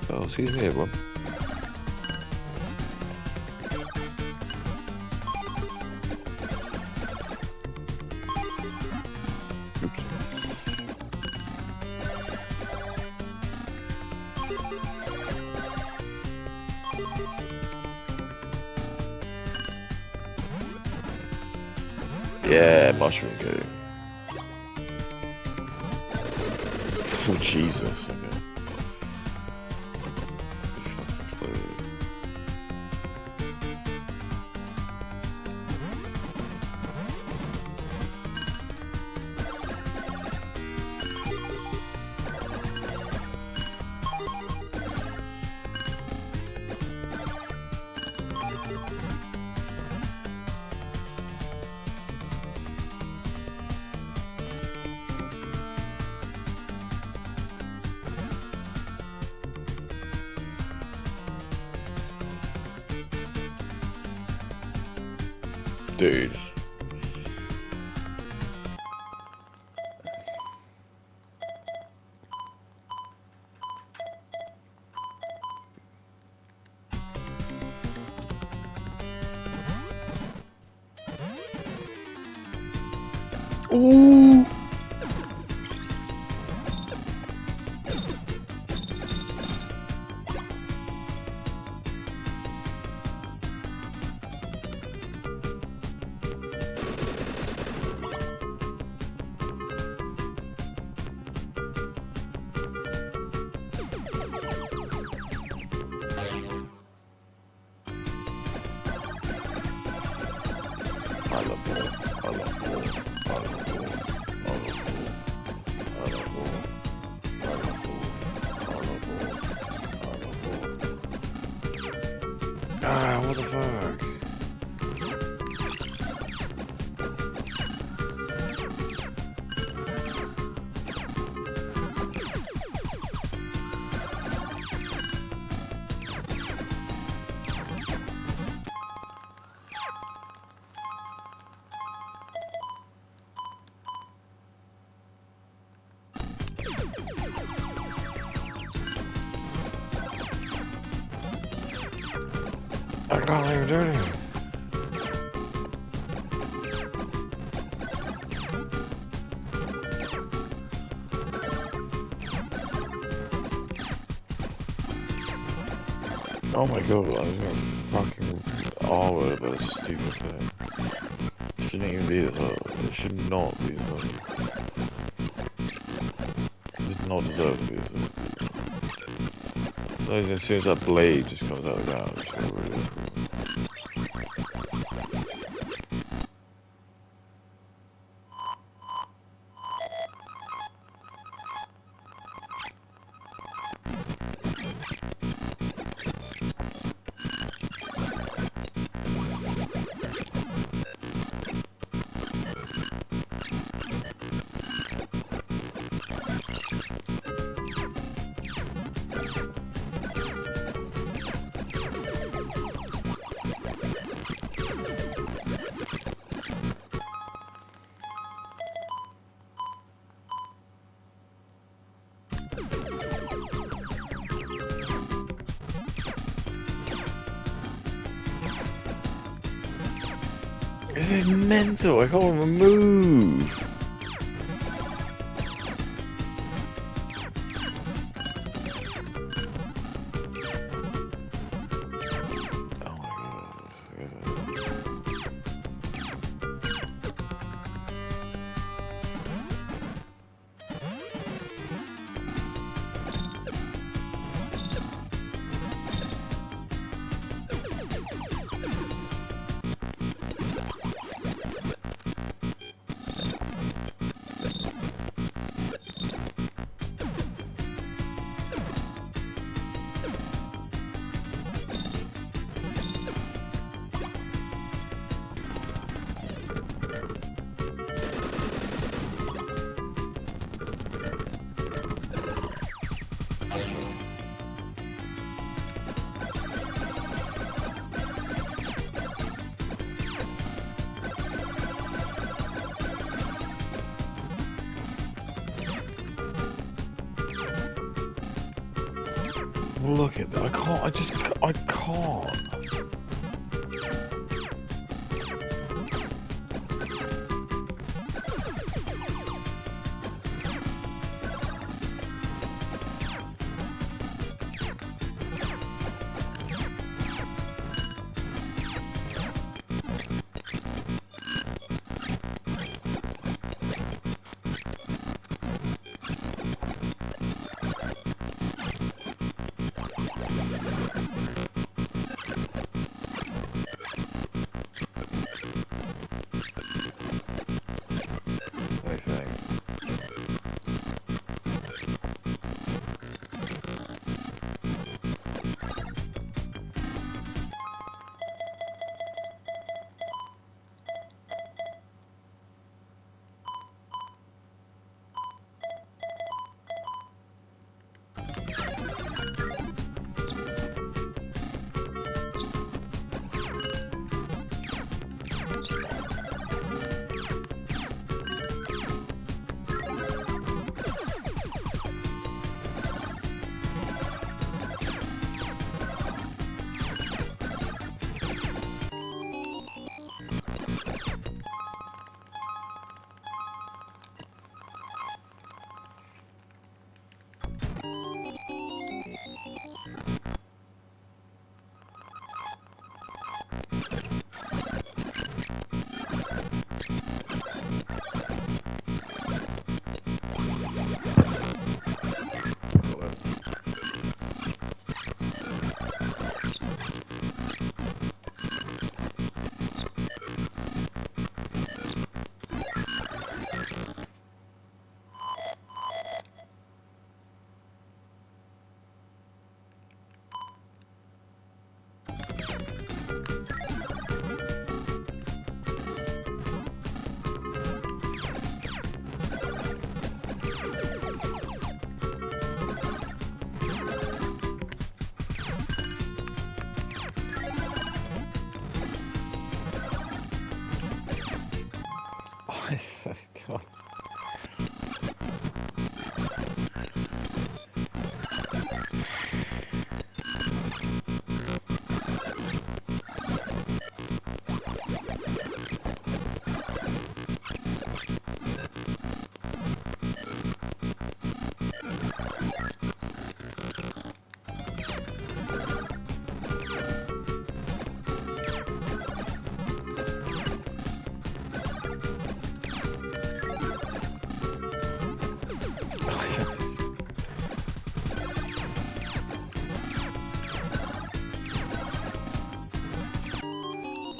Oh, excuse me, everyone. Oops. Yeah, mushroom cake. Oh, Jesus. Okay. Dude. Ooh. I love ball. I love ball. I love ball. I love ball. I love ball. I love ball. I love ball. I love ball. Ah, what the fuck? I can't even do anything. Oh my god, I'm gonna fucking R-word about this stupid thing. It shouldn't even be this hard. It should not be this hard. It does not deserve to be this hard. So as soon as that blade just comes out of the ground, it's gonna be really difficult. This is mental. I can't even move. Oh my god. Look at that. I can't. I can't. God.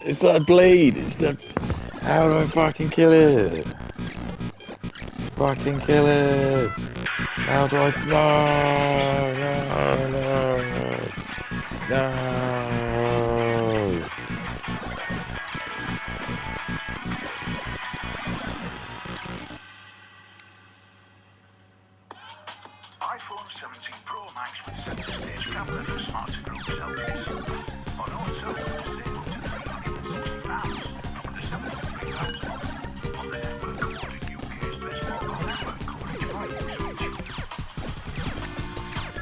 It's that blade. It's the. How do I fucking kill it? Fucking kill it. How do I? No. iPhone 17 Pro Max with center stage camera for smarter group selfies. On also save up to £360 from the £73 off on the network awarded UK's best mobile network coverage by usage.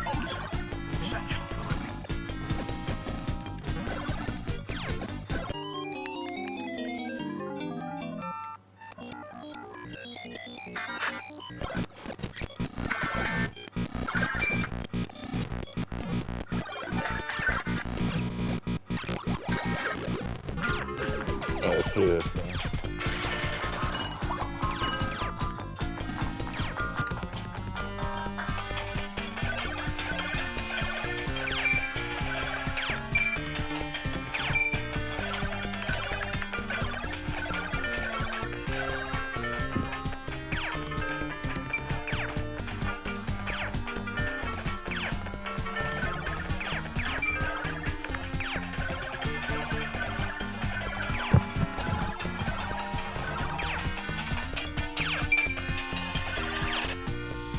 Also, essential for living. see this.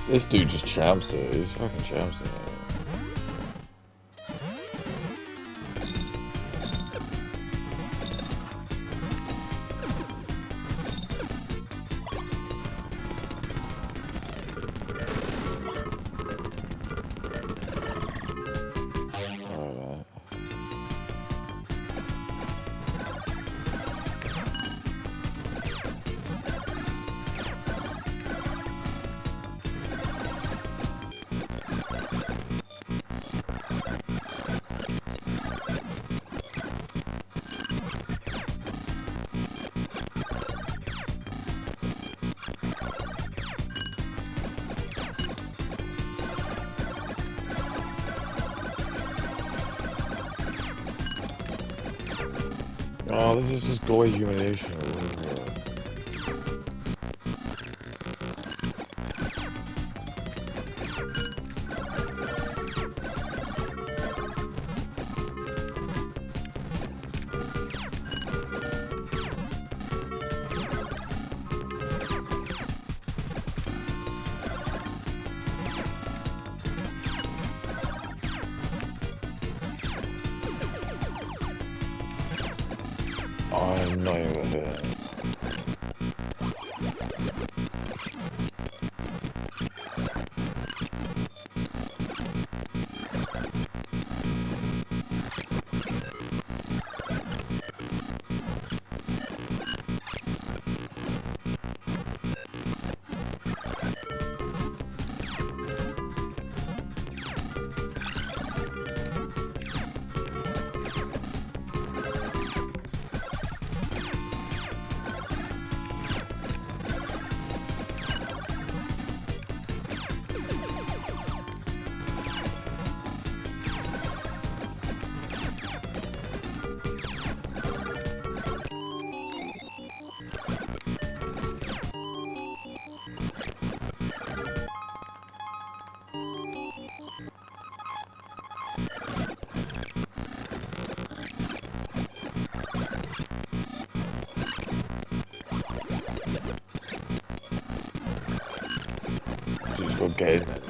This dude just champs it. He's fucking champs it. Alright. Oh, this is just goy humiliation. I'm not even gonna hit it. Just go get it.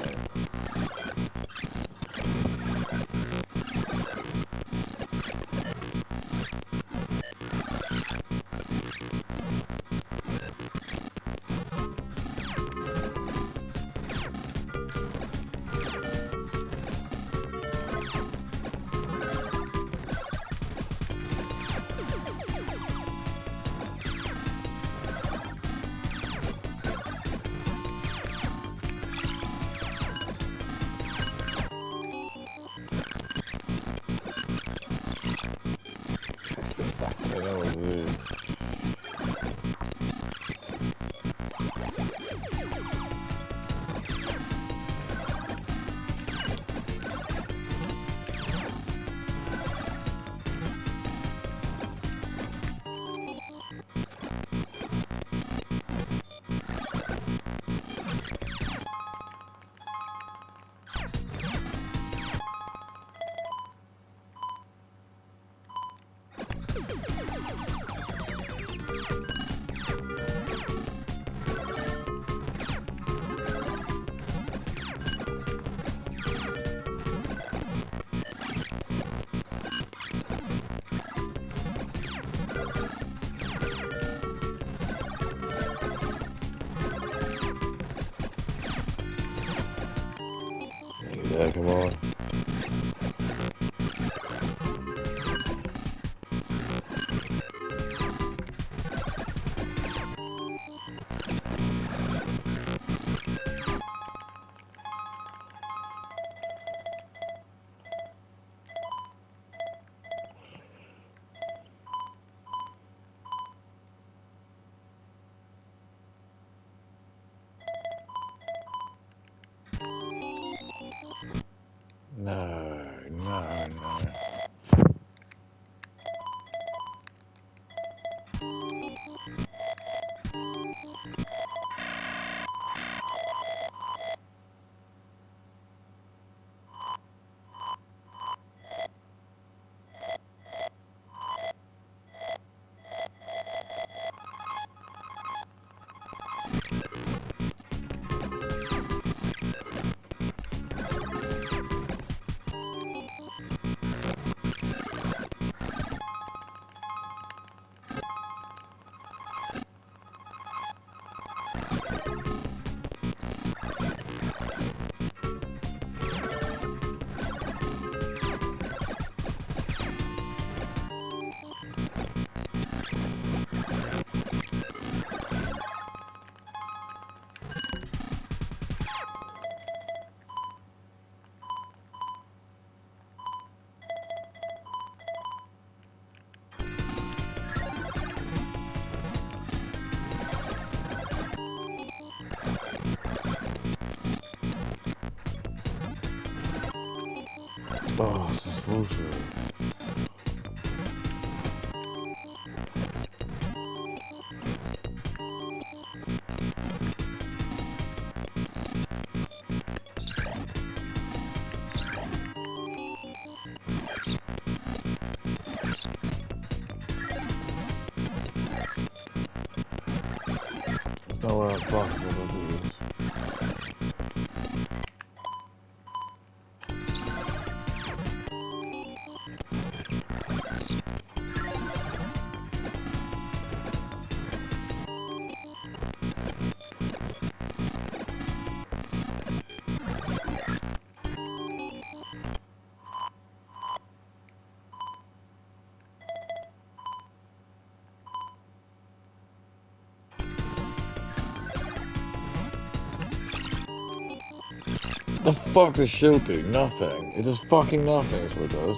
Yeah, come on. Oh, this is bullshit. There's no way I'm possible to do this. The fuck does shield do? Nothing. It does fucking nothing is what it does.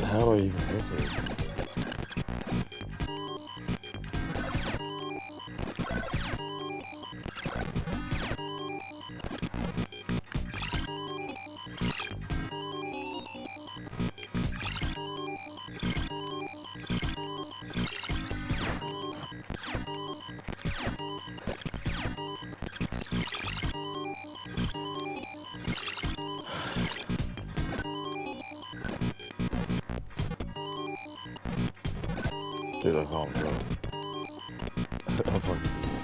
How do I even hit it? Dude, I can't do it. I'm fucking do it.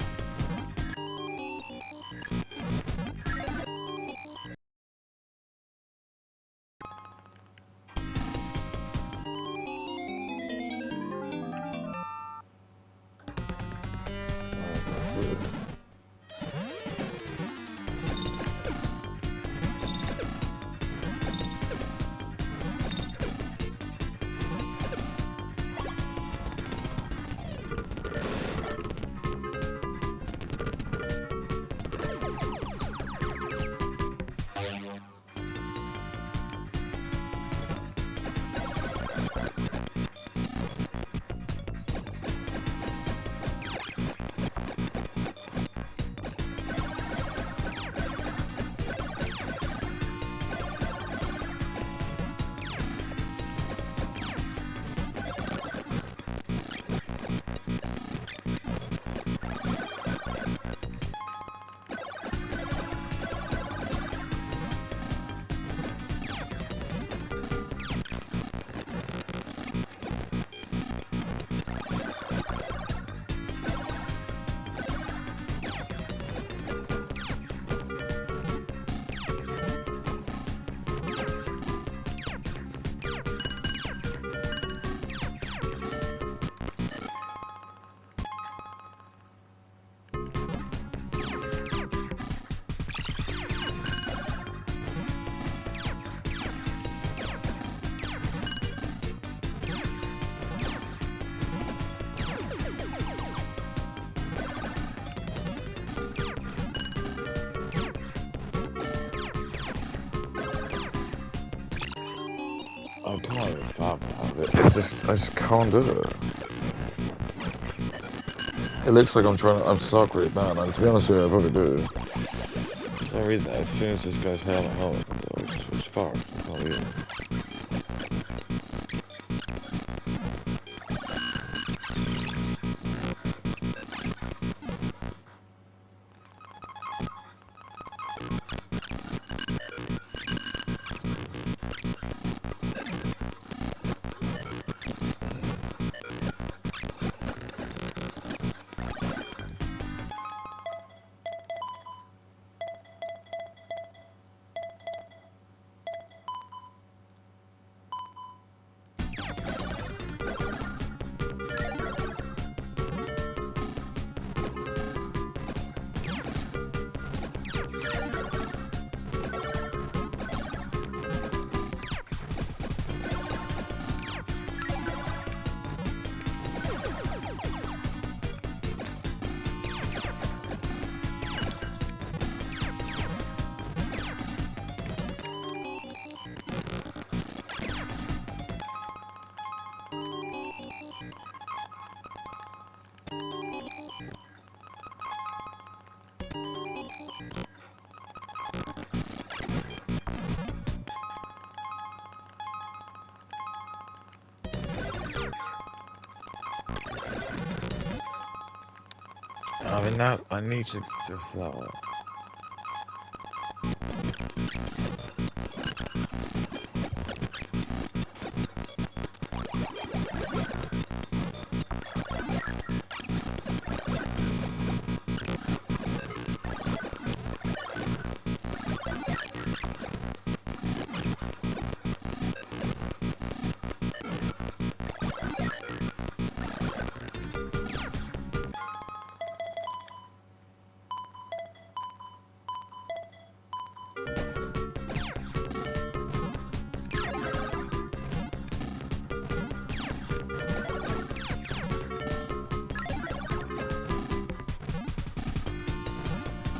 I can't even fathom how it. It's just, I just can't do it. It looks like I'm stuck really bad, and to be honest with you, I probably do. For some reason, as soon as this guy's helmet comes out, it's fucked. I can't believe it. I mean, now I need to just that.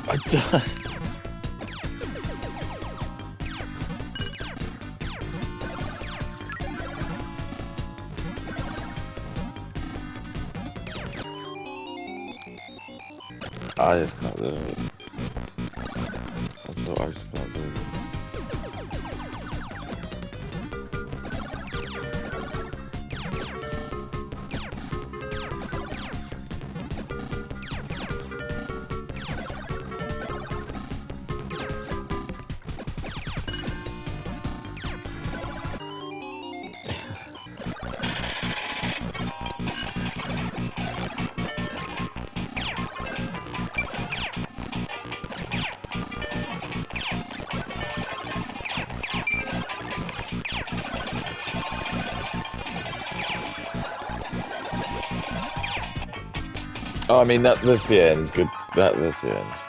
I died. I just can't do it. I just can't do it. Oh, I mean, that's the end. Good. That's the end.